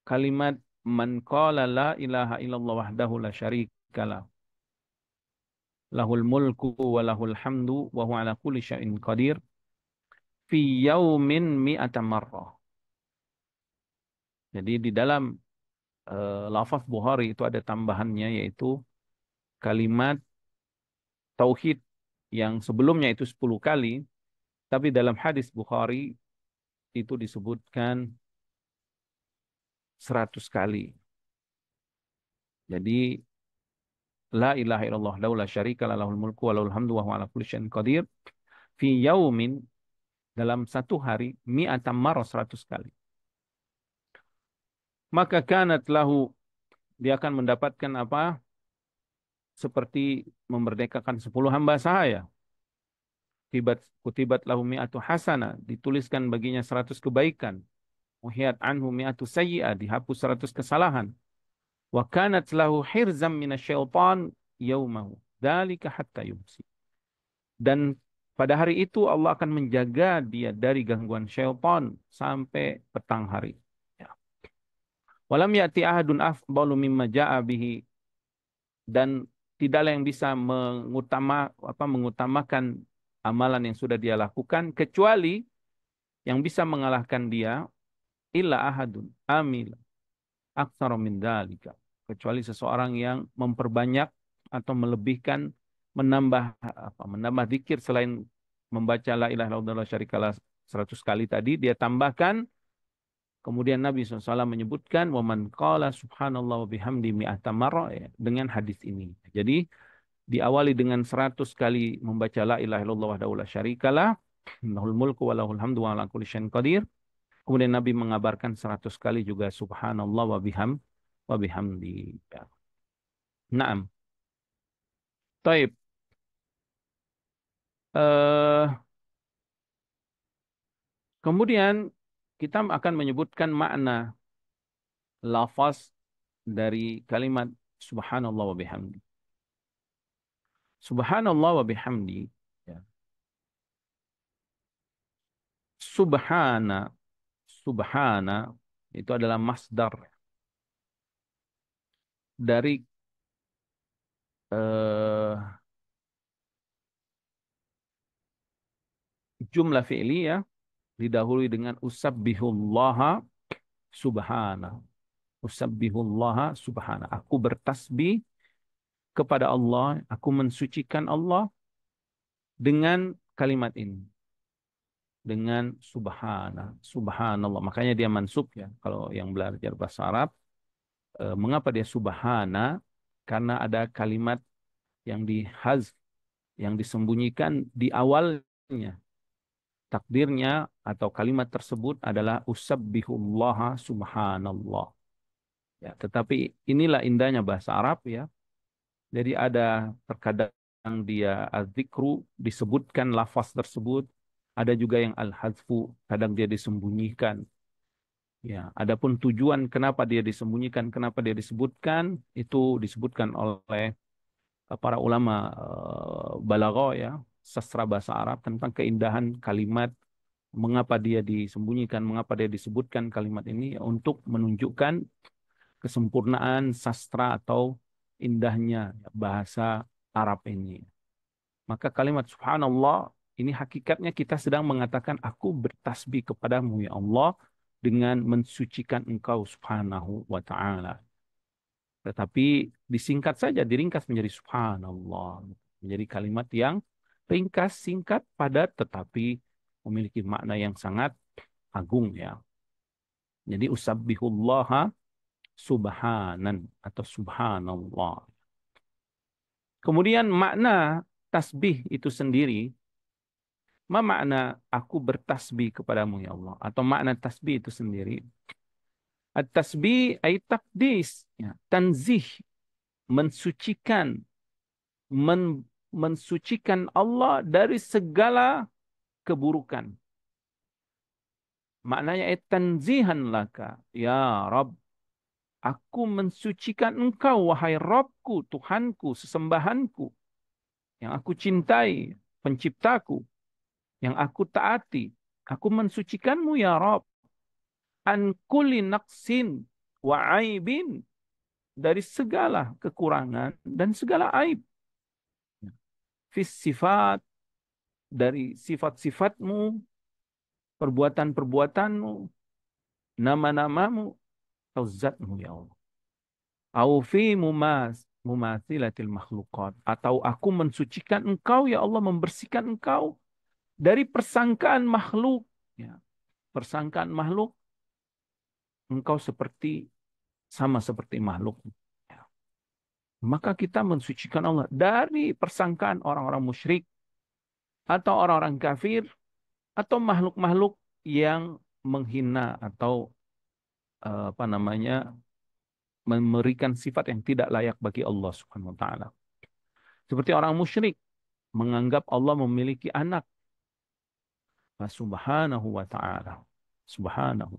kalimat man qala la ilaha illallah wahdahu la syarikalah lahul mulku wa lahul hamdu wa huwa ala kulli syai'in qadir fi yaumin mi'ata marrah. Jadi di dalam lafaz Bukhari itu ada tambahannya yaitu kalimat tauhid yang sebelumnya itu 10 kali, tapi dalam hadis Bukhari itu disebutkan 100 kali. Jadi la ilaha illallah la syarika lahul mulku wa lahul hamdu wa huwa ala kulli syai'in qadir fi yaumin dalam satu hari mi'ata marrah 100 kali. Maka kanat lahu dia akan mendapatkan apa? Seperti memerdekakan 10 hamba sahaya. Kutibat lahu mi'atu hasana, dituliskan baginya 100 kebaikan. Muhiyat anhu mi'atu sayyi'ah, dihapus 100 kesalahan. Wa kanat lahu hirzam minasyaitan yaumahu. Dzalika hatta yumsi. Dan pada hari itu Allah akan menjaga dia dari gangguan syaitan sampai petang hari. Ya. Walam ya'ti ahadun afdalu mimma ja'a bihi, dan tidaklah yang bisa mengutamakan amalan yang sudah dia lakukan kecuali yang bisa mengalahkan dia illa ahadun amil aktsara min dzalika, kecuali seseorang yang memperbanyak atau melebihkan menambah zikir selain membaca la ilaha illallah syarikalah 100 kali tadi dia tambahkan. Kemudian Nabi SAW menyebutkan waman qala subhanallah wa bihamdi mi'ata marrah, ya, dengan hadis ini. Jadi diawali dengan 100 kali membaca la ilaha illallah wahdahu la syarikalah lahul mulku wa lahul hamdu wa ala kulli syai'in qadir. Kemudian Nabi mengabarkan 100 kali juga subhanallah wa bihamdi. Ya. Naam. Taib. Eh, kemudian kita akan menyebutkan makna lafaz dari kalimat subhanallah wa bihamdi. Subhanallah wa bihamdi. Ya. Subhana, subhana itu adalah masdar dari eh, jumlah fi'liyah didahului dengan usabbihullaha subhana. Usabbihullaha subhana. Aku bertasbih kepada Allah, aku mensucikan Allah dengan kalimat ini. Dengan subhana, subhanallah. Makanya dia mansub ya. Kalau yang belajar bahasa Arab, mengapa dia subhana? Karena ada kalimat yang dihazf, yang disembunyikan di awalnya. Takdirnya atau kalimat tersebut adalah usabbihullaha subhanallah. Ya, tetapi inilah indahnya bahasa Arab ya. Jadi ada terkadang dia az-zikru disebutkan lafaz tersebut, ada juga yang al-hadzfu kadang dia disembunyikan. Ya, adapun tujuan kenapa dia disembunyikan, kenapa dia disebutkan, itu disebutkan oleh para ulama balaghah ya, sastra bahasa Arab tentang keindahan kalimat, mengapa dia disembunyikan, mengapa dia disebutkan kalimat ini ya, untuk menunjukkan kesempurnaan sastra atau indahnya bahasa Arab ini. Maka kalimat subhanallah ini hakikatnya kita sedang mengatakan aku bertasbih kepadamu ya Allah dengan mensucikan engkau subhanahu wa ta'ala. Tetapi disingkat saja, diringkas menjadi subhanallah. Menjadi kalimat yang ringkas, singkat, padat, tetapi memiliki makna yang sangat agung ya. Jadi usabbihullaha subhanan atau subhanallah. Kemudian makna tasbih itu sendiri, ma makna aku bertasbih kepadamu ya Allah, atau makna tasbih itu sendiri At-tasbih ay takdis, ya. Tanzih, mensucikan, mensucikan Allah dari segala keburukan. Maknanya tanzihan laka, ya Rabb. Aku mensucikan engkau, wahai Rabbku, Tuhanku, sesembahanku, yang aku cintai, penciptaku, yang aku taati. Aku mensucikanmu, ya Rabb. An kulli naqsin wa aibin, dari segala kekurangan dan segala aib. Fis sifat, dari sifat-sifatmu, perbuatan-perbuatanmu, nama-namamu, atau zatmu, ya Allah. Au fi mumatsilatil makhluqat, atau aku mensucikan engkau, ya Allah, membersihkan engkau dari persangkaan makhluk, ya. Persangkaan makhluk, engkau sama seperti makhluk, ya. Maka kita mensucikan Allah dari persangkaan orang-orang musyrik atau orang-orang kafir atau makhluk-makhluk yang menghina atau apa namanya, memberikan sifat yang tidak layak bagi Allah Subhanahu wa taala. Seperti orang musyrik menganggap Allah memiliki anak. Subhanahu wa ta'ala. Subhanahu.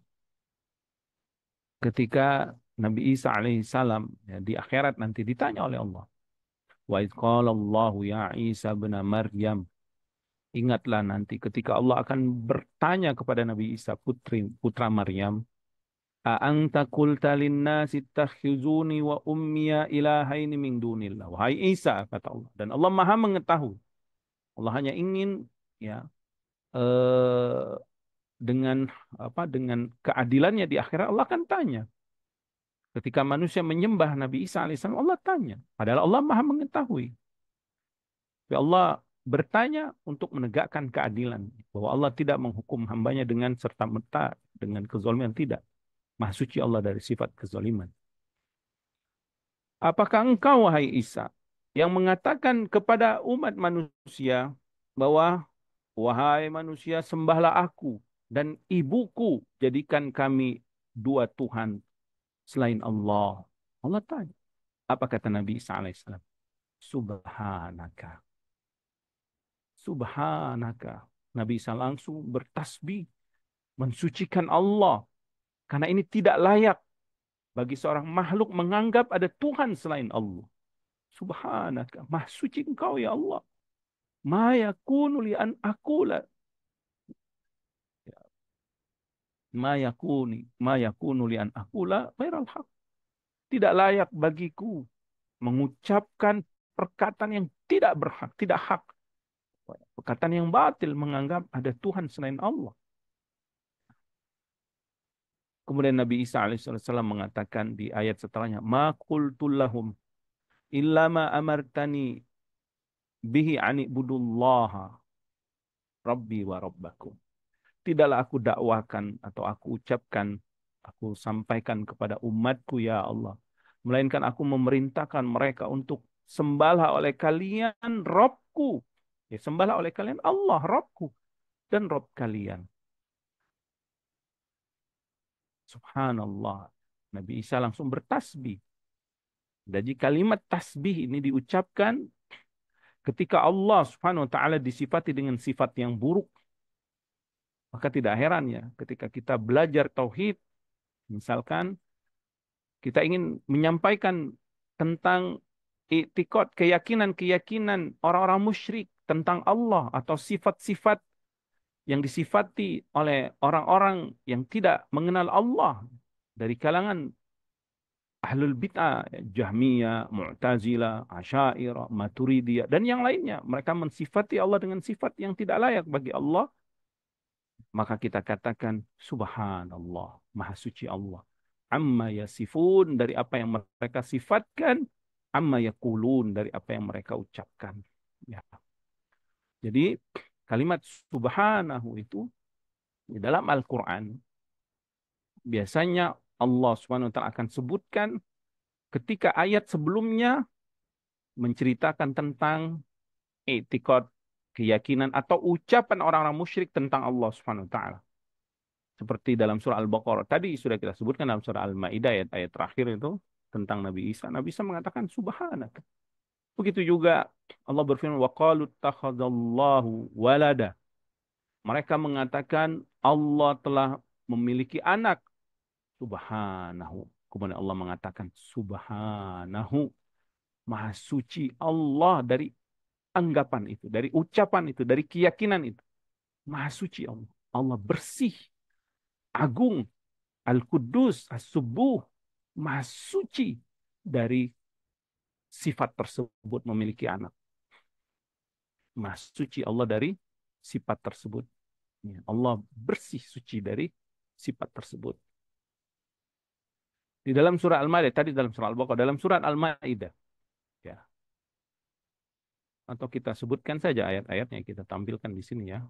Ketika Nabi Isa alaihissalam, ya, di akhirat nanti ditanya oleh Allah. Wa idh qala Allahu ya Isa bin Maryam. Ingatlah nanti ketika Allah akan bertanya kepada Nabi Isa, putra Maryam. A anta qulta linnasi ittakhizuni wa ummiya ilahaini min dunillah. Wahai Isa, kata Allah. Dan Allah Maha mengetahui. Allah hanya ingin, ya, eh, dengan dengan keadilannya di akhirat Allah akan tanya. Ketika manusia menyembah Nabi Isa alaihissalam, Allah tanya. Padahal Allah Maha mengetahui. Tapi Allah bertanya untuk menegakkan keadilan. Bahwa Allah tidak menghukum hambanya dengan serta-merta, dengan kezaliman, tidak. Maha suci Allah dari sifat kezaliman. Apakah engkau, wahai Isa, yang mengatakan kepada umat manusia bahwa, wahai manusia, sembahlah aku dan ibuku, jadikan kami dua Tuhan selain Allah. Allah tanya. Apa kata Nabi Isa alaihissalam? Subhanaka. Subhanaka. Nabi Isa langsung bertasbih, mensucikan Allah. Karena ini tidak layak bagi seorang makhluk menganggap ada Tuhan selain Allah. Subhanaka. Maha suci engkau, ya Allah. Ma yakunu li an aqula. Ma yakunu li an aqula ghairal haq. Tidak layak bagiku mengucapkan perkataan yang tidak berhak, tidak hak. Perkataan yang batil menganggap ada Tuhan selain Allah. Kemudian Nabi Isa alaihissalam mengatakan di ayat setelahnya, Ma qultu lahum illa ma amartani bihi ani'budullaha rabbi wa rabbakum. Tidaklah aku dakwakan atau aku ucapkan, aku sampaikan kepada umatku, ya Allah, melainkan aku memerintahkan mereka untuk sembahlah oleh kalian Robku. Ya, sembahlah oleh kalian Allah, Robku, dan Rob kalian. Subhanallah. Nabi Isa langsung bertasbih. Jadi kalimat tasbih ini diucapkan ketika Allah Subhanahu wa taala disifati dengan sifat yang buruk. Maka tidak heran, ya, ketika kita belajar tauhid, misalkan kita ingin menyampaikan tentang i'tikad, keyakinan-keyakinan orang-orang musyrik tentang Allah atau sifat-sifat yang disifati oleh orang-orang yang tidak mengenal Allah dari kalangan ahlul bid'ah, Jahmiyah, Mu'tazilah, Asy'ariyah, Maturidiyah, dan yang lainnya. Mereka mensifati Allah dengan sifat yang tidak layak bagi Allah. Maka kita katakan, Subhanallah, Maha Suci Allah. Amma yasifun, dari apa yang mereka sifatkan. Amma yakulun, dari apa yang mereka ucapkan. Ya. Jadi, kalimat Subhanahu itu di dalam Al-Quran, biasanya Allah Subhanahu wa taala akan sebutkan ketika ayat sebelumnya menceritakan tentang etikot, keyakinan atau ucapan orang-orang musyrik tentang Allah Subhanahu wa taala. Seperti dalam surah Al-Baqarah. Tadi sudah kita sebutkan dalam surah Al-Maidah ayat-ayat terakhir itu tentang Nabi Isa. Nabi Isa mengatakan subhanaka. Begitu juga Allah berfirman wa qalu takhadzallahu walada. Mereka mengatakan Allah telah memiliki anak. Subhanahu. Kemudian Allah mengatakan subhanahu. Maha suci Allah dari anggapan itu, dari ucapan itu, dari keyakinan itu. Maha suci Allah. Allah bersih, agung, Al-Quddus, As-Subuh, Maha suci dari sifat tersebut memiliki anak. Maha suci Allah dari sifat tersebut. Ya, Allah bersih suci dari sifat tersebut. Di dalam surah Al-Maidah, tadi dalam surah Al-Baqarah, dalam surah Al-Maidah, ya. Atau kita sebutkan saja ayat-ayatnya kita tampilkan di sini ya.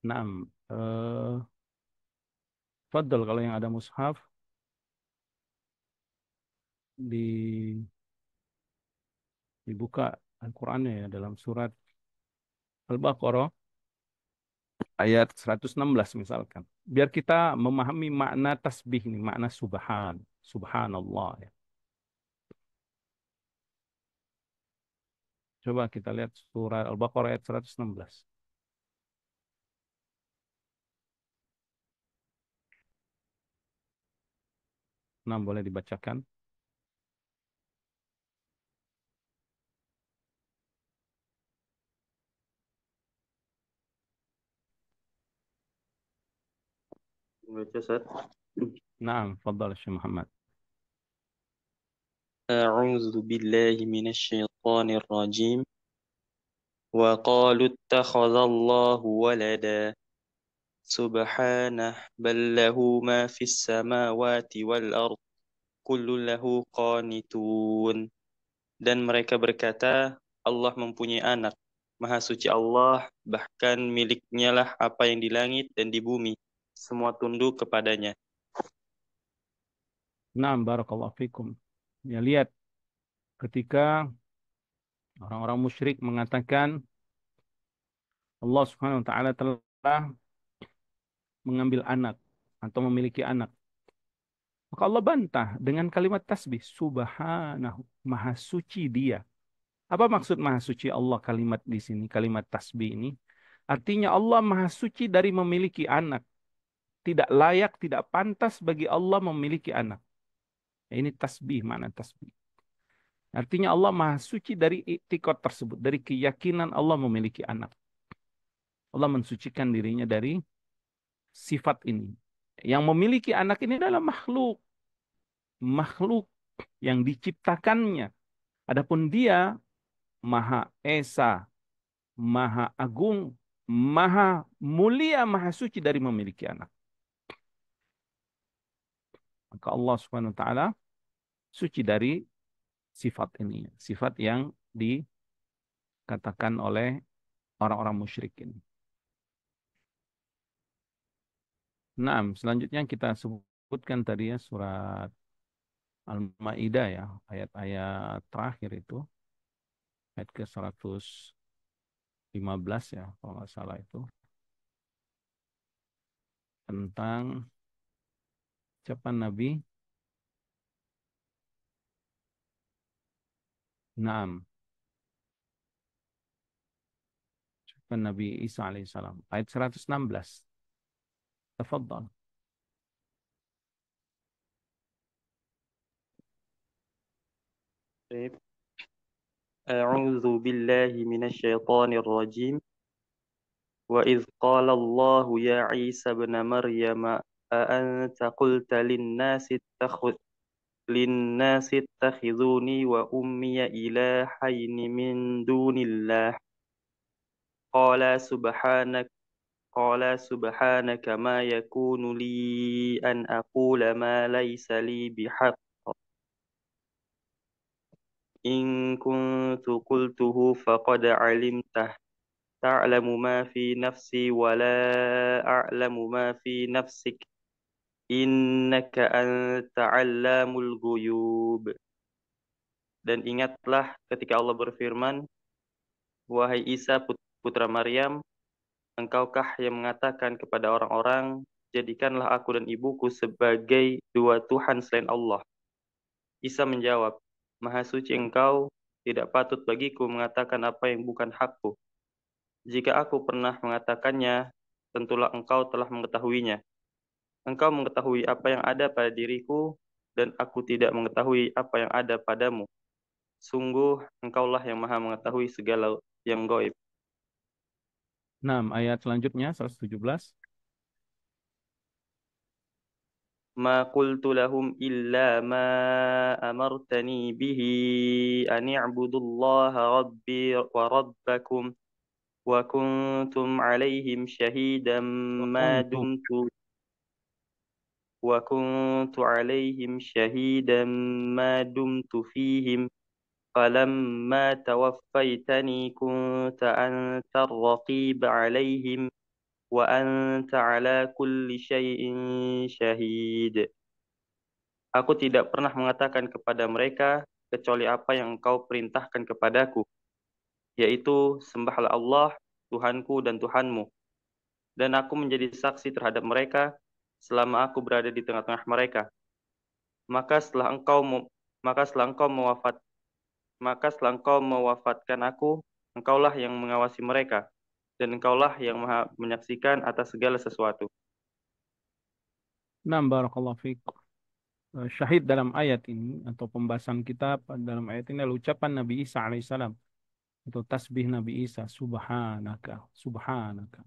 Nah, Fadl kalau yang ada mushaf di dibuka Al-Qur'annya ya dalam surat Al-Baqarah ayat 116 misalkan. Biar kita memahami makna tasbih ini, makna subhanallah ya. Coba kita lihat surat Al-Baqarah ayat 116. Nah, boleh dibacakan. Baca Ustaz. Nah, fadal Syekh Muhammad. أعوذ بالله من الشيطان الرجيم وقالوا اتخذ الله ولدا سبحانه بل له ما في السماوات والأرض كل له قانتون. Dan mereka berkata, Allah mempunyai anak. Maha suci Allah, bahkan miliknya lah apa yang di langit dan di bumi. Semua tunduk kepadanya. Nah, barakallahu fikum. Ya, lihat ketika orang-orang musyrik mengatakan Allah Subhanahu wa taala telah mengambil anak atau memiliki anak. Maka Allah bantah dengan kalimat tasbih, subhanahu, maha suci dia. Apa maksud maha suci Allah kalimat di sini, kalimat tasbih ini? Artinya Allah maha suci dari memiliki anak. Tidak layak, tidak pantas bagi Allah memiliki anak. Ini tasbih, mana tasbih. Artinya Allah maha suci dari iktikad tersebut, dari keyakinan Allah memiliki anak. Allah mensucikan dirinya dari sifat ini. Yang memiliki anak ini adalah makhluk. Makhluk yang diciptakannya. Adapun dia Maha Esa, Maha Agung, Maha Mulia, Maha Suci dari memiliki anak. Maka Allah Subhanahu wa taala suci dari sifat ini, sifat yang dikatakan oleh orang-orang musyrik ini. Nah, selanjutnya kita sebutkan tadi ya surat Al-Maidah ya, ayat-ayat terakhir itu, ayat ke 115 ya, kalau nggak salah itu, tentang ucapan Nabi. Naam, ucapan Nabi Isa alaihissalam. Ayat 116. Tafadhal. Baik. أعوذ بالله من الشيطان الرجيم وإذ قال الله يا عيسى ابن مريم أأنت قلت للناس اتخذوني وأمي إلهين من دون الله قال سبحانك قال سبحانك ما يكون لي أن أقول ما ليس لي بحق إن كنت قلته فقد علمته ta'lamu ma fi nafsi wa la a'lamu ma fi nafsik innaka anta 'allamul ghuyub. Dan ingatlah ketika Allah berfirman, wahai Isa putra Maryam, engkaukah yang mengatakan kepada orang-orang, jadikanlah aku dan ibuku sebagai dua Tuhan selain Allah. Isa menjawab, Maha suci engkau, tidak patut bagiku mengatakan apa yang bukan hakku. Jika aku pernah mengatakannya, tentulah engkau telah mengetahuinya. Engkau mengetahui apa yang ada pada diriku, dan aku tidak mengetahui apa yang ada padamu. Sungguh, engkaulah yang maha mengetahui segala yang gaib. 6 ayat selanjutnya 117. Ma qultu lahum illa ma amartani bihi an i'budullaha rabbi wa rabbakum wa kuntum alaihim shahidan Wa ma kuntum. dumtu وكنت عليهم شهيدا ما دمت فيهم فلما توفيتني كنت أنت الرقيب عليهم وأنت على كل شيء شهيد. Aku tidak pernah mengatakan kepada mereka kecuali apa yang engkau perintahkan kepadaku, yaitu sembahlah Allah, Tuhanku dan Tuhanmu. Dan aku menjadi saksi terhadap mereka selama aku berada di tengah-tengah mereka. Maka setelah engkau mu- maka setelah engkau mewafat maka setelah engkau mewafatkan aku, engkaulah yang mengawasi mereka, dan engkaulah yang maha menyaksikan atas segala sesuatu. 6 barakallahu fiik. Syahid dalam ayat ini atau pembahasan kita dalam ayat ini adalah ucapan Nabi Isa alaihissalam atau tasbih Nabi Isa, subhanaka, subhanaka.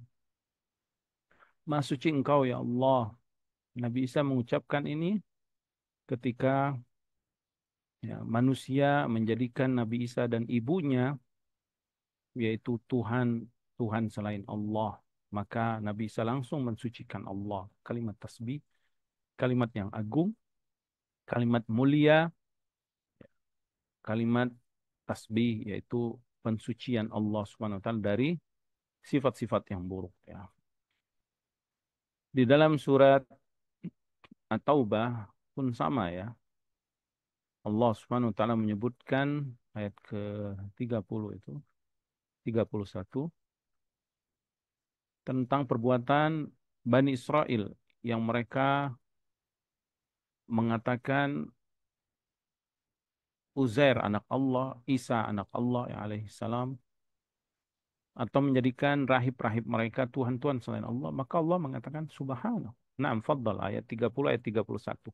Maha suci engkau ya Allah. Nabi Isa mengucapkan ini ketika ya, manusia menjadikan Nabi Isa dan ibunya yaitu Tuhan Tuhan selain Allah. Maka Nabi Isa langsung mensucikan Allah. Kalimat tasbih, kalimat yang agung, kalimat mulia, kalimat tasbih yaitu pensucian Allah Subhanahu wa taala dari sifat-sifat yang buruk ya. Di dalam surat At-Taubah pun sama ya. Allah Subhanahu wa taala menyebutkan ayat ke-30 itu, 31 tentang perbuatan Bani Israel yang mereka mengatakan Uzair anak Allah, Isa anak Allah ya alaihi salam, atau menjadikan rahib-rahib mereka Tuhan-Tuhan selain Allah, maka Allah mengatakan subhanahu. Naam, faddal ayat 30 ayat 31.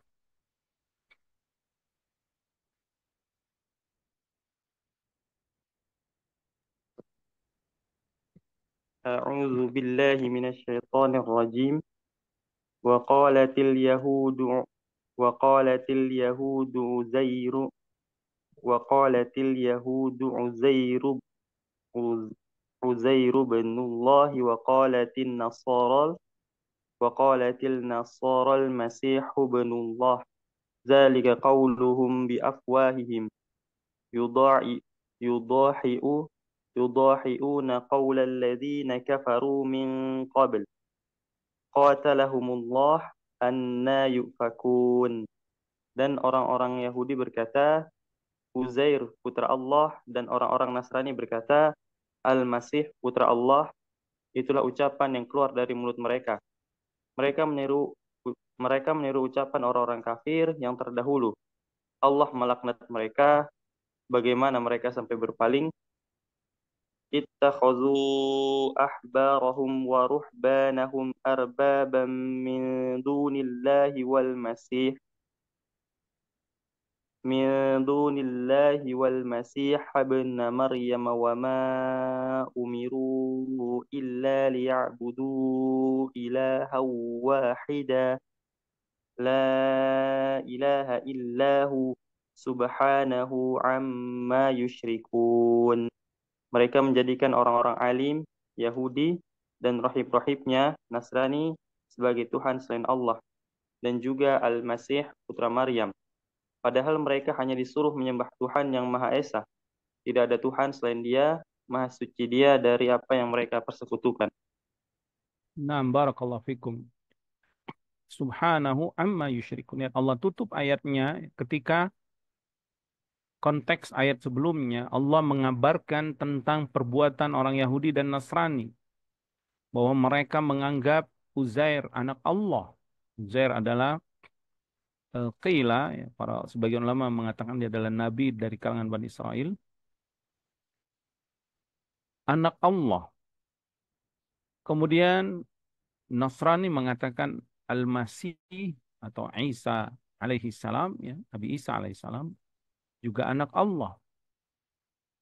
أعوذ بالله من الشيطان الرجيم. وقالت اليهود وقالت اليهود عزير وقالت اليهود عزير بن الله وقالت النصارى المسيح بن الله ذلك قولهم بأفواههم يضاعي يضاحئ يضاحئون قول الذين كفروا من قبل قاتلهم الله أنى يؤفكون. Dan orang-orang Yahudi berkata, Uzair putra Allah, dan orang-orang Nasrani berkata, Al-Masih putra Allah. Itulah ucapan yang keluar dari mulut mereka. Mereka meniru mereka meniru ucapan orang-orang kafir yang terdahulu. Allah melaknat mereka. Bagaimana mereka sampai berpaling? Ittakhazu ahbarahum wa ruhbanahum arbaban min dunillahi wal masih ibn Maryam wa ma umiru illa liya'budu ilahan wahida la ilaha illahu subhanahu amma yushrikun. Mereka menjadikan orang-orang alim, Yahudi, dan rahib-rahibnya, Nasrani, sebagai Tuhan selain Allah, dan juga Al-Masih, putra Maryam. Padahal mereka hanya disuruh menyembah Tuhan yang Maha Esa. Tidak ada Tuhan selain Dia, Maha suci Dia dari apa yang mereka persekutukan. Naam, barakallahu fikum. Subhanahu amma yusyrikun. Ya, Allah tutup ayatnya ketika konteks ayat sebelumnya Allah mengabarkan tentang perbuatan orang Yahudi dan Nasrani bahwa mereka menganggap Uzair anak Allah. Uzair adalah qila, ya, para sebagian ulama mengatakan dia adalah nabi dari kalangan Bani Israel, anak Allah. Kemudian Nasrani mengatakan Al-Masih atau Isa alaihi salam, ya, Nabi Isa alaihi salam juga anak Allah.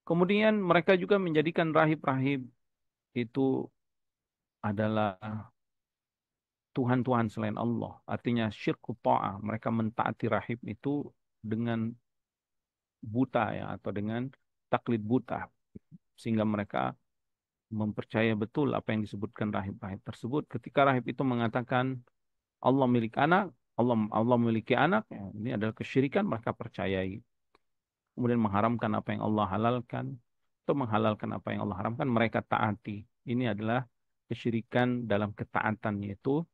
Kemudian mereka juga menjadikan rahib-rahib itu adalah Tuhan-Tuhan selain Allah. Artinya syirku ta'ah. Mereka mentaati rahib itu dengan buta, ya, atau dengan taklid buta. Sehingga mereka mempercaya betul apa yang disebutkan rahib-rahib tersebut. Ketika rahib itu mengatakan Allah milik anak, Allah memiliki anak, ya, ini adalah kesyirikan, mereka percayai. Kemudian mengharamkan apa yang Allah halalkan, atau menghalalkan apa yang Allah haramkan, mereka taati. Ini adalah kesyirikan dalam ketaatan, yaitu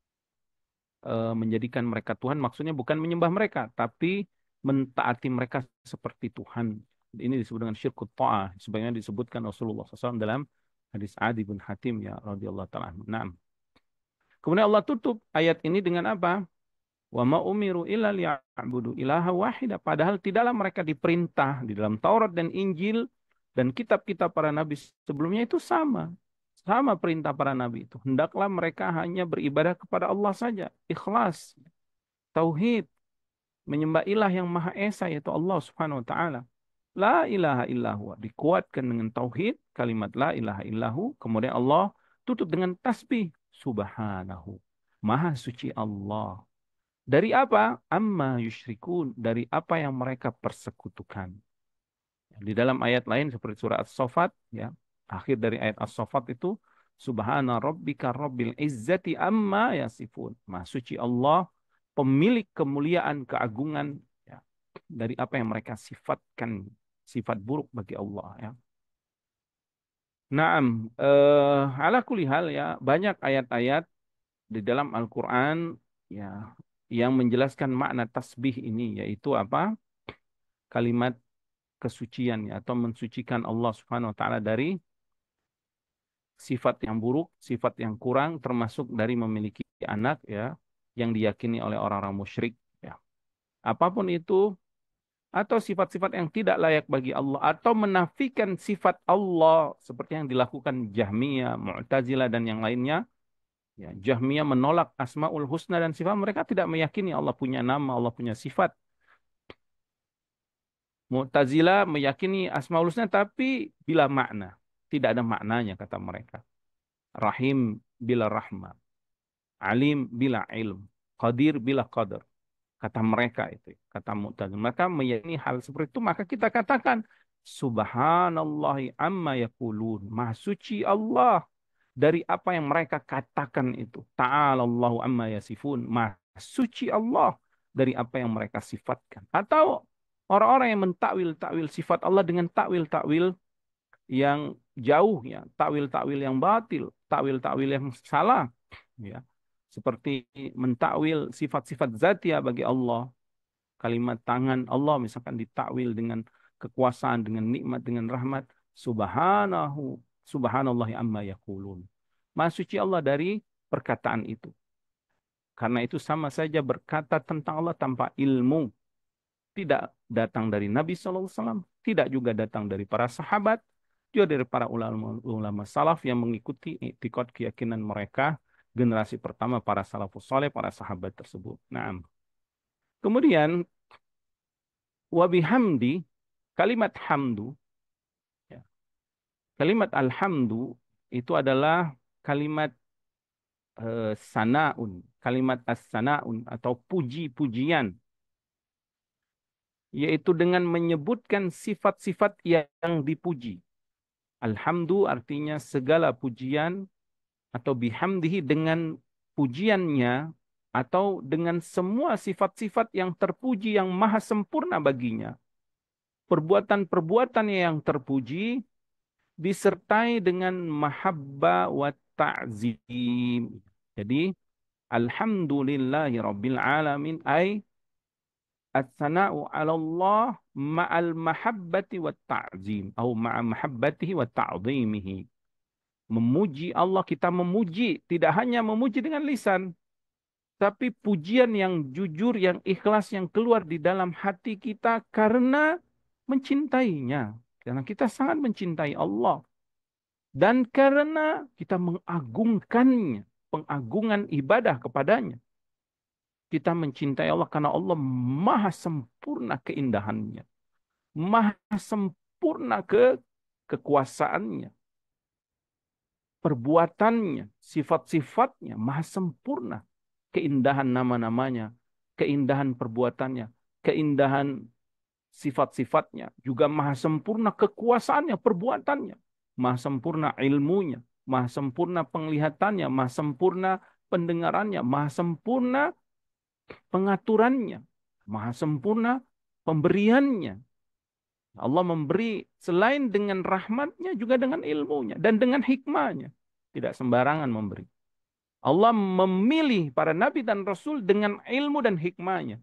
menjadikan mereka Tuhan, maksudnya bukan menyembah mereka, tapi mentaati mereka seperti Tuhan. Ini disebut dengan syirkut ta'ah, sebagaimana disebutkan Rasulullah SAW dalam hadis Adi bin Hatim, ya radhiyallahu taala anhu. Nah, kemudian Allah tutup ayat ini dengan apa? Wa ma umiru illa liya'budu ilaha wahida. Padahal tidaklah mereka diperintah di dalam Taurat dan Injil dan kitab-kitab para nabi sebelumnya itu sama. Sama perintah para nabi itu. Hendaklah mereka hanya beribadah kepada Allah saja. Ikhlas. Tauhid. Menyembah ilah yang Maha Esa yaitu Allah Subhanahu wa taala. La ilaha illahu. Dikuatkan dengan tauhid, kalimat la ilaha illahu. Kemudian Allah tutup dengan tasbih. Subhanahu. Maha suci Allah. Dari apa? Amma yusyrikun. Dari apa yang mereka persekutukan. Di dalam ayat lain seperti surah As-Saffat, ya, akhir dari ayat As-Saffat itu, Subhana rabbika rabbil izzati amma yasifun. Maha suci Allah, pemilik kemuliaan, keagungan, ya, dari apa yang mereka sifatkan, sifat buruk bagi Allah. Ya. Naam, ala kulli hal, ya, banyak ayat-ayat di dalam Al-Quran, ya, yang menjelaskan makna tasbih ini, yaitu apa? Kalimat kesucian, ya, atau mensucikan Allah Subhanahu wa taala dari sifat yang buruk, sifat yang kurang, termasuk dari memiliki anak, ya, yang diyakini oleh orang-orang musyrik, ya. Apapun itu, atau sifat-sifat yang tidak layak bagi Allah, atau menafikan sifat Allah seperti yang dilakukan Jahmiyah, Mu'tazilah dan yang lainnya. Ya, Jahmiyah menolak Asmaul Husna dan sifat, mereka tidak meyakini Allah punya nama, Allah punya sifat. Mu'tazilah meyakini Asmaul Husna tapi bila makna. Tidak ada maknanya kata mereka. Rahim bila rahmah. Alim bila ilm. Qadir bila qadar. Kata mereka itu. Kata Mu'tazilah. Maka meyakini hal seperti itu. Maka kita katakan. Subhanallahi amma yakulun. Maha suci Allah. Dari apa yang mereka katakan itu. Ta'alallahu amma yasifun. Maha suci Allah. Dari apa yang mereka sifatkan. Atau orang-orang yang mentakwil-takwil sifat Allah dengan takwil-takwil yang jauh, ya, takwil-takwil yang batil, takwil-takwil yang salah, ya. Seperti mentakwil sifat-sifat zatia bagi Allah, kalimat tangan Allah misalkan ditakwil dengan kekuasaan, dengan nikmat, dengan rahmat. Subhanahu, subhanallah amma yaqulun. Maha suci Allah dari perkataan itu. Karena itu sama saja berkata tentang Allah tanpa ilmu. Tidak datang dari Nabi SAW, tidak juga datang dari para sahabat, juga dari para ulama salaf yang mengikuti i'tiqad keyakinan mereka, generasi pertama para salafus saleh, para sahabat tersebut. Nah, kemudian wabihamdi, kalimat hamdu, ya, kalimat alhamdu itu adalah kalimat sanaun, kalimat as-sanaun atau puji-pujian, yaitu dengan menyebutkan sifat-sifat yang dipuji. Alhamdu artinya segala pujian, atau bihamdihi dengan pujiannya, atau dengan semua sifat-sifat yang terpuji yang maha sempurna baginya. Perbuatan-perbuatannya yang terpuji disertai dengan mahabbah wa ta'zim. Jadi alhamdulillahi rabbil alamin ay as-sana'u 'ala Allah ma'al mahabbati wa ta'zim atau ma'a mahabbatihi wa ta'zimihi. Memuji Allah, kita memuji, tidak hanya memuji dengan lisan, tapi pujian yang jujur, yang ikhlas, yang keluar di dalam hati kita karena mencintainya. Karena kita sangat mencintai Allah. Dan karena kita mengagungkannya, pengagungan ibadah kepadanya. Kita mencintai Allah karena Allah maha sempurna keindahannya. Maha sempurna kekuasaannya. Perbuatannya, sifat-sifatnya, maha sempurna. Keindahan nama-namanya, keindahan perbuatannya, keindahan sifat-sifatnya, juga maha sempurna kekuasaannya, perbuatannya, maha sempurna ilmunya, maha sempurna penglihatannya, maha sempurna pendengarannya, maha sempurna pengaturannya, maha sempurna pemberiannya. Allah memberi selain dengan rahmatnya juga dengan ilmunya dan dengan hikmahnya. Tidak sembarangan memberi. Allah memilih para nabi dan rasul dengan ilmu dan hikmahnya.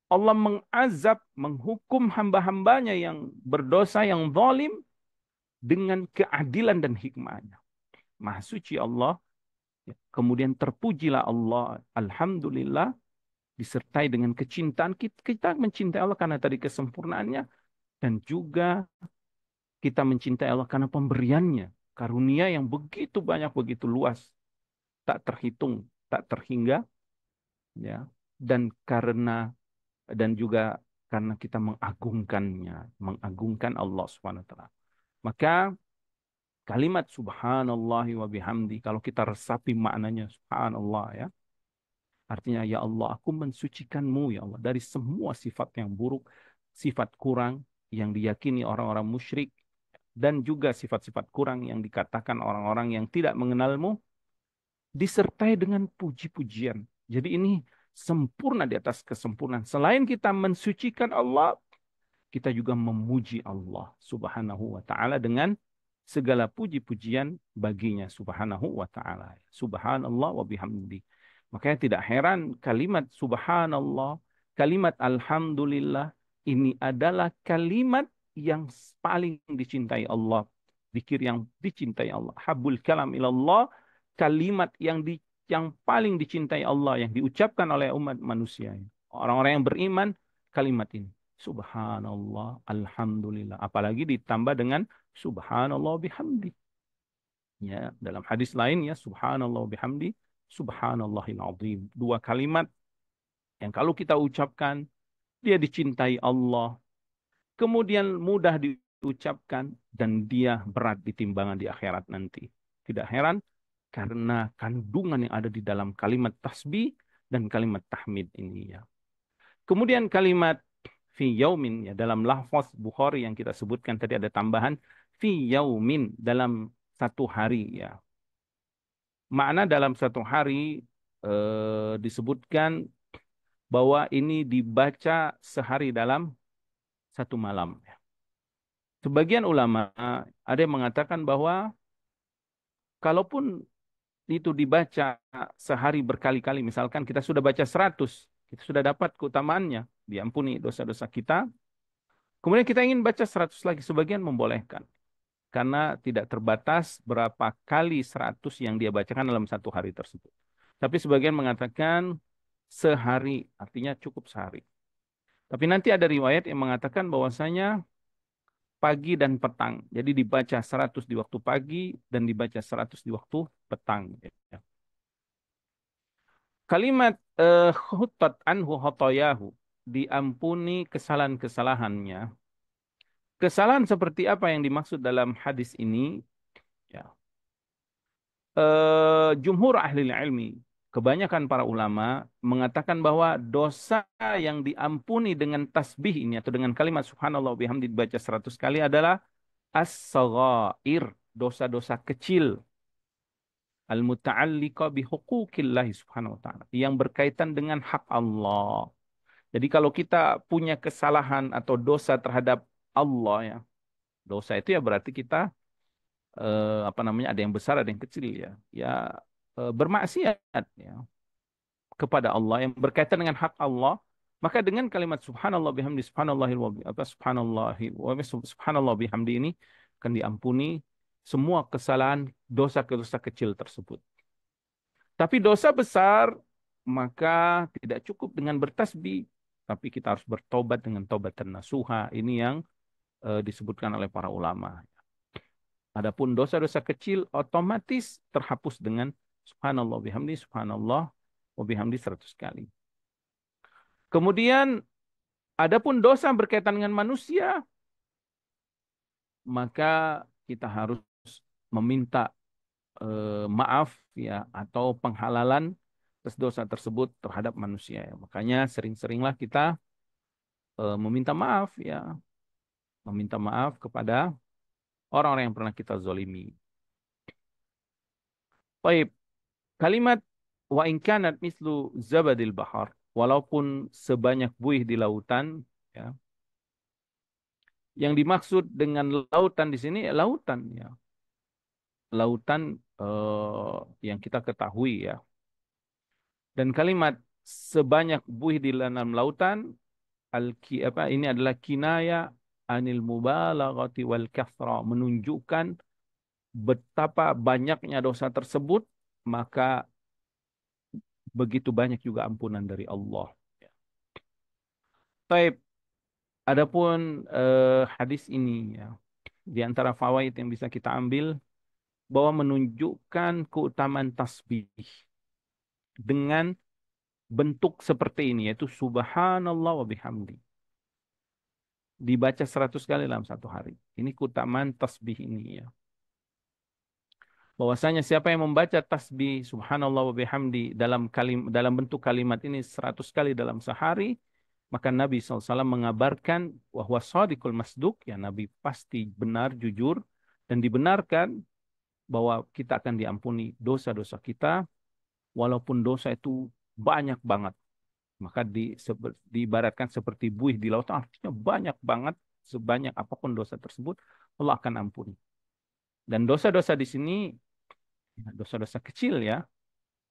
Allah mengazab, menghukum hamba-hambanya yang berdosa, yang zalim dengan keadilan dan hikmahnya. Maha suci Allah. Kemudian terpujilah Allah. Alhamdulillah. Disertai dengan kecintaan. Kita mencintai Allah karena tadi kesempurnaannya. Dan juga kita mencintai Allah karena pemberiannya. Karunia yang begitu banyak, begitu luas. Tak terhitung, tak terhingga. Ya. Dan karena dan juga karena kita mengagungkannya, mengagungkan Allah Subhanahu wa taala. Maka kalimat subhanallahi wa bihamdi kalau kita resapi maknanya subhanallah ya. Artinya ya Allah, aku mensucikanmu ya Allah dari semua sifat yang buruk, sifat kurang yang diyakini orang-orang musyrik dan juga sifat-sifat kurang yang dikatakan orang-orang yang tidak mengenalmu disertai dengan puji-pujian. Jadi ini sempurna di atas kesempurnaan. Selain kita mensucikan Allah, kita juga memuji Allah Subhanahu wa taala dengan segala puji-pujian baginya Subhanahu wa taala. Subhanallah wa bihamdi. Makanya tidak heran kalimat subhanallah, kalimat alhamdulillah ini adalah kalimat yang paling dicintai Allah. Zikir yang dicintai Allah. Habul kalam ilallah, kalimat yang paling dicintai Allah yang diucapkan oleh umat manusia. Orang-orang yang beriman kalimat ini. Subhanallah, alhamdulillah. Apalagi ditambah dengan subhanallah bihamdi. Ya, dalam hadis lain ya, subhanallah bihamdi, subhanallahil azim. Dua kalimat yang kalau kita ucapkan, dia dicintai Allah. Kemudian mudah diucapkan dan dia berat di timbangan di akhirat nanti. Tidak heran karena kandungan yang ada di dalam kalimat tasbih dan kalimat tahmid ini ya. Kemudian kalimat fi yaumin ya dalam lafaz Bukhari yang kita sebutkan tadi ada tambahan fi yaumin dalam satu hari ya. Makna dalam satu hari disebutkan bahwa ini dibaca sehari dalam satu malam. Sebagian ulama ada yang mengatakan bahwa kalaupun itu dibaca sehari berkali-kali, misalkan kita sudah baca 100, kita sudah dapat keutamaannya, diampuni dosa-dosa kita. Kemudian kita ingin baca 100 lagi, sebagian membolehkan. Karena tidak terbatas berapa kali 100 yang dia bacakan dalam satu hari tersebut. Tapi sebagian mengatakan sehari, artinya cukup sehari. Tapi nanti ada riwayat yang mengatakan bahwasanya pagi dan petang. Jadi dibaca 100 di waktu pagi dan dibaca 100 di waktu petang. Ya. Kalimat khuttat anhu khotoyahu, diampuni kesalahan-kesalahannya. Kesalahan seperti apa yang dimaksud dalam hadis ini? Ya. Jumhur ahli ilmi, kebanyakan para ulama mengatakan bahwa dosa yang diampuni dengan tasbih ini atau dengan kalimat subhanallah bihamdi dibaca 100 kali adalah as-saghair, dosa-dosa kecil al-muta'alliqa bihuquqillahi subhanahu wa ta'ala yang berkaitan dengan hak Allah. Jadi kalau kita punya kesalahan atau dosa terhadap Allah ya, dosa itu ya berarti kita apa namanya, ada yang besar, ada yang kecil ya. Ya bermaksiat ya kepada Allah yang berkaitan dengan hak Allah, maka dengan kalimat subhanallah bihamdi subhanallahil wa apa subhanallahi wa subhanallah bihamdi ini akan diampuni semua kesalahan dosa-dosa kecil tersebut. Tapi dosa besar maka tidak cukup dengan bertasbih, tapi kita harus bertobat dengan taubatan nasuha. Ini yang disebutkan oleh para ulama. Adapun dosa-dosa kecil otomatis terhapus dengan subhanallah bihamdi subhanallah wa bihamdi 100 kali. Kemudian adapun dosa berkaitan dengan manusia, maka kita harus meminta maaf ya atau penghalalan atas dosa tersebut terhadap manusia ya. Makanya sering-seringlah kita meminta maaf ya, meminta maaf kepada orang-orang yang pernah kita zolimi. Baik, kalimat wa in kanat mislu zabadil bahar, walaupun sebanyak buih di lautan ya. Yang dimaksud dengan lautan di sini lautan ya. Lautan yang kita ketahui ya. Dan kalimat sebanyak buih di dalam lautan apa ini adalah kinaya anil mubalaghati wal kathra, menunjukkan betapa banyaknya dosa tersebut, maka begitu banyak juga ampunan dari Allah. Baik, adapun hadis ini ya, di antara fawaid yang bisa kita ambil bahwa menunjukkan keutamaan tasbih dengan bentuk seperti ini, yaitu subhanallah wa bihamdi. Dibaca 100 kali dalam satu hari. Ini keutamaan tasbih ini ya. Bahwasanya siapa yang membaca tasbih subhanallah wa bihamdi dalam bentuk kalimat ini 100 kali dalam sehari, maka Nabi SAW mengabarkan bahwa shadiqul masduq, ya Nabi pasti benar, jujur, dan dibenarkan bahwa kita akan diampuni dosa-dosa kita, walaupun dosa itu banyak banget. Maka diibaratkan seperti buih di laut, artinya banyak banget, sebanyak apapun dosa tersebut, Allah akan ampuni. Dan dosa-dosa di sini, ya, dosa-dosa kecil ya,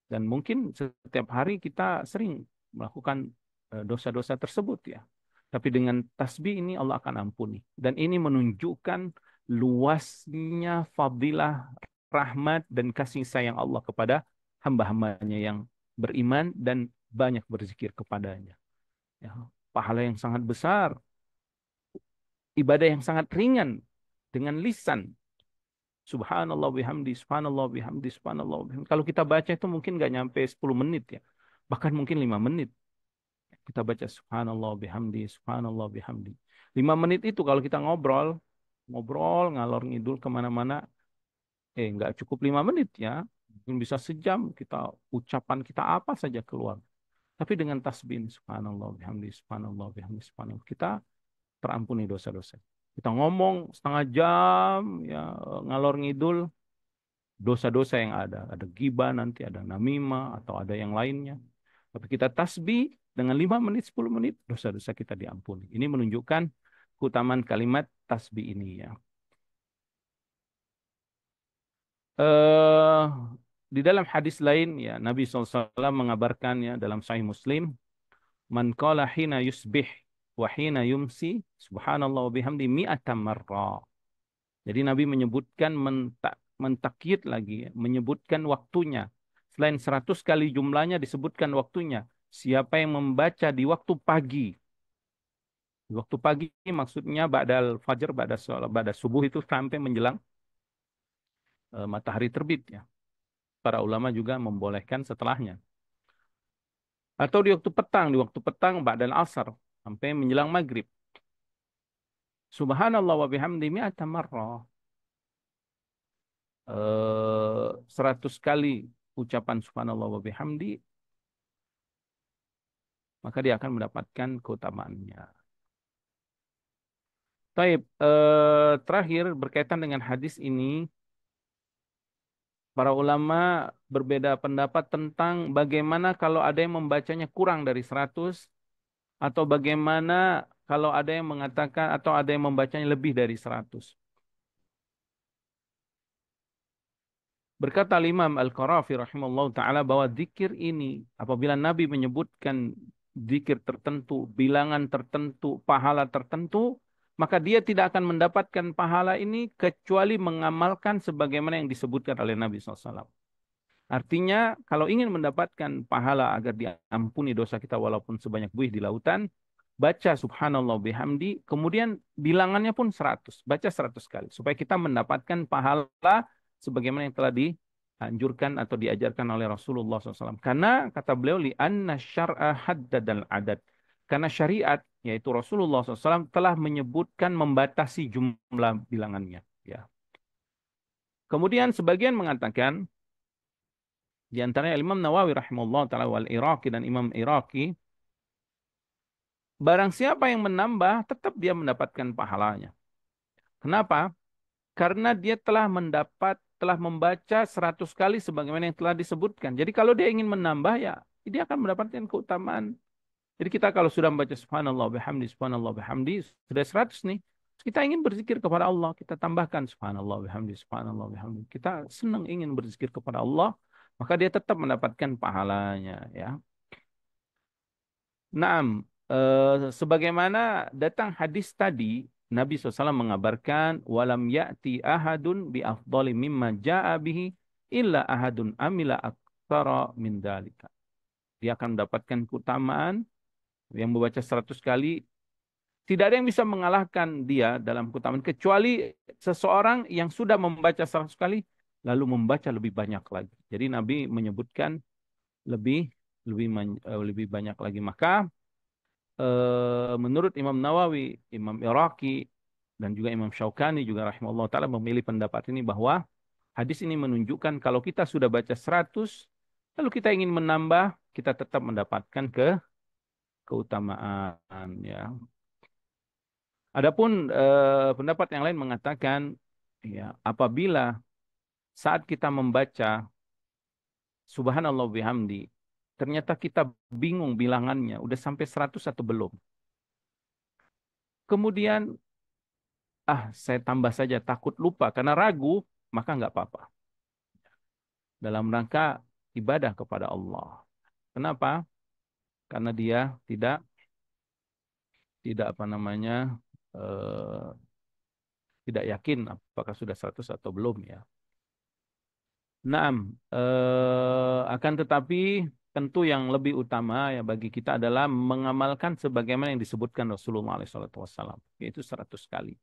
dan mungkin setiap hari kita sering melakukan dosa-dosa tersebut ya. Tapi dengan tasbih ini Allah akan ampuni. Dan ini menunjukkan luasnya fadilah, rahmat, dan kasih sayang Allah kepada hamba-hambanya yang beriman dan banyak berzikir kepadanya. Ya, pahala yang sangat besar, ibadah yang sangat ringan dengan lisan. Subhanallah bihamdi, subhanallah bihamdi, subhanallah bihamdi. Kalau kita baca itu mungkin nggak nyampe 10 menit ya. Bahkan mungkin 5 menit. Kita baca subhanallah bihamdi, subhanallah bihamdi. 5 menit itu kalau kita ngobrol, ngobrol, ngalor ngidul kemana-mana, nggak cukup 5 menit ya. Mungkin bisa sejam kita ucapan kita apa saja keluar. Tapi dengan tasbih, subhanallah bihamdi, subhanallah bihamdi, subhanallah, kita terampuni dosa-dosa. Kita ngomong setengah jam, ya ngalor ngidul, dosa-dosa yang ada. Ada ghibah nanti, ada namimah, atau ada yang lainnya. Tapi kita tasbih dengan 5 menit, 10 menit, dosa-dosa kita diampuni. Ini menunjukkan keutamaan kalimat tasbih ini ya. Eh, di dalam hadis lain ya Nabi SAW mengabarkan ya dalam Sahih Muslim, man qala hina yusbih wa hina yumsi subhanallah wa bihamdi mi'ata marra. Jadi Nabi menyebutkan mentakyid lagi, ya, menyebutkan waktunya. Selain 100 kali jumlahnya disebutkan waktunya. Siapa yang membaca di waktu pagi. Di waktu pagi maksudnya ba'dal fajar, ba'da subuh itu sampai menjelang matahari terbit ya. Para ulama juga membolehkan setelahnya. Atau di waktu petang ba'dal asar sampai menjelang maghrib. Subhanallah wa bihamdi mi'ata marrah. 100 kali ucapan subhanallah wa bihamdi, maka dia akan mendapatkan keutamaannya. Taib, terakhir berkaitan dengan hadis ini, para ulama berbeda pendapat tentang bagaimana kalau ada yang membacanya kurang dari 100, atau bagaimana kalau ada yang mengatakan atau ada yang membacanya lebih dari 100. Berkata Imam Al-Qarafi rahimahullah ta'ala bahwa zikir ini, apabila Nabi menyebutkan zikir tertentu, bilangan tertentu, pahala tertentu, maka dia tidak akan mendapatkan pahala ini kecuali mengamalkan sebagaimana yang disebutkan oleh Nabi SAW. Artinya, kalau ingin mendapatkan pahala agar diampuni dosa kita walaupun sebanyak buih di lautan, baca subhanallah bihamdi, kemudian bilangannya pun 100, baca 100 kali. Supaya kita mendapatkan pahala sebagaimana yang telah dianjurkan atau diajarkan oleh Rasulullah SAW. Karena kata beliau, li'anna syar'a haddadal adad. Karena syariat, yaitu Rasulullah SAW, telah menyebutkan membatasi jumlah bilangannya. Ya. Kemudian sebagian mengatakan, di antaranya Imam Nawawi rahimahullah ta'ala wal Iraqi dan Imam Iraqi, barang siapa yang menambah, tetap dia mendapatkan pahalanya. Kenapa? Karena dia telah membaca 100 kali sebagaimana yang telah disebutkan. Jadi kalau dia ingin menambah, ya dia akan mendapatkan keutamaan. Jadi kita kalau sudah membaca subhanallah bihamdi, sudah 100 nih. Kita ingin berzikir kepada Allah, kita tambahkan subhanallah bihamdi. Kita senang ingin berzikir kepada Allah, maka dia tetap mendapatkan pahalanya, ya. Naam, sebagaimana datang hadis tadi, Nabi SAW mengabarkan, walam ya'ti ahadun bi afdali mimma ja'a bihi illa ahadun amila aktsara min dalika. Dia akan mendapatkan keutamaan yang membaca 100 kali. Tidak ada yang bisa mengalahkan dia dalam keutamaan kecuali seseorang yang sudah membaca 100 kali lalu membaca lebih banyak lagi. Jadi Nabi menyebutkan lebih lebih banyak lagi. Maka menurut Imam Nawawi, Imam Iraqi, dan juga Imam Syaukani juga rahimahullah ta'ala memilih pendapat ini bahwa hadis ini menunjukkan kalau kita sudah baca 100, lalu kita ingin menambah, kita tetap mendapatkan keutamaan, ya. Adapun pendapat yang lain mengatakan, ya, apabila saat kita membaca Subhanallah bihamdi, ternyata kita bingung bilangannya, udah sampai 100 atau belum. Kemudian saya tambah saja takut lupa karena ragu, maka nggak apa-apa. Dalam rangka ibadah kepada Allah. Kenapa? Karena dia tidak tidak apa namanya eh, tidak yakin apakah sudah 100 atau belum, ya. Naam, akan tetapi tentu yang lebih utama ya bagi kita adalah mengamalkan sebagaimana yang disebutkan Rasulullah SAW, yaitu 100 kali.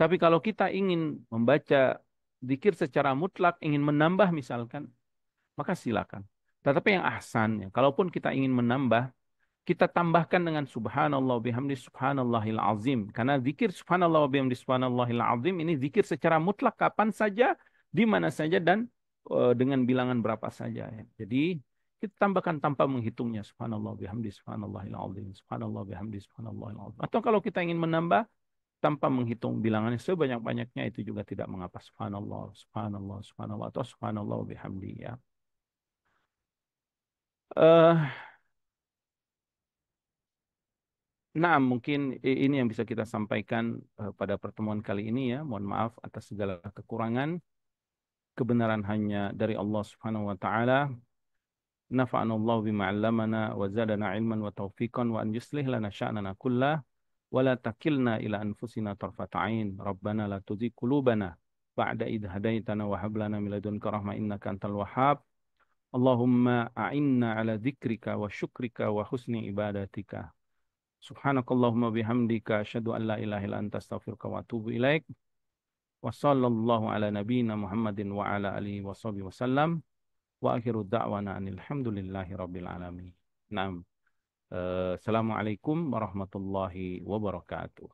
Tapi kalau kita ingin membaca zikir secara mutlak, ingin menambah misalkan, maka silakan. Tetapi yang ahsan, ya, kalaupun kita ingin menambah, kita tambahkan dengan subhanallah bihamdi subhanallahil azim. Karena zikir subhanallah bihamdi subhanallahil azim ini zikir secara mutlak kapan saja, di mana saja, dan dengan bilangan berapa saja, ya. Jadi kita tambahkan tanpa menghitungnya subhanallah bihamdi subhanallahil azim, subhanallah bihamdi subhanallahil azim. Atau kalau kita ingin menambah tanpa menghitung bilangannya sebanyak-banyaknya, itu juga tidak mengapa, subhanallah, subhanallah, subhanallah, atau subhanallah bihamdi, ya. Eh, Nah, mungkin ini yang bisa kita sampaikan pada pertemuan kali ini, ya. Mohon maaf atas segala kekurangan. Kebenaran hanya dari Allah Subhanahu wa taala. Nafa'ana Allah bima 'allamana wa zadana ilman wa taufiqan wa an yuslih lana sya'nana kullah wa la takilna ila anfusina tarfata 'ain. Rabbana la tuzigh qulubana ba'da idh hadaitana wa hab lana min ladunka rahmah innaka antal wahhab. Allahumma a'inna ala dzikrika wa syukrika wa husni ibadatika. Subhanakallahumma bihamdika asyhadu an la ilaha illa anta astaghfiruka wa atubu ilaik. Wa sallallahu ala nabiyyina Muhammadin wa ala alihi wa sahbihi wasallam. Wa akhiru da'wana anil hamdulillahi rabbil alamin. Naam. Assalamualaikum warahmatullahi wabarakatuh.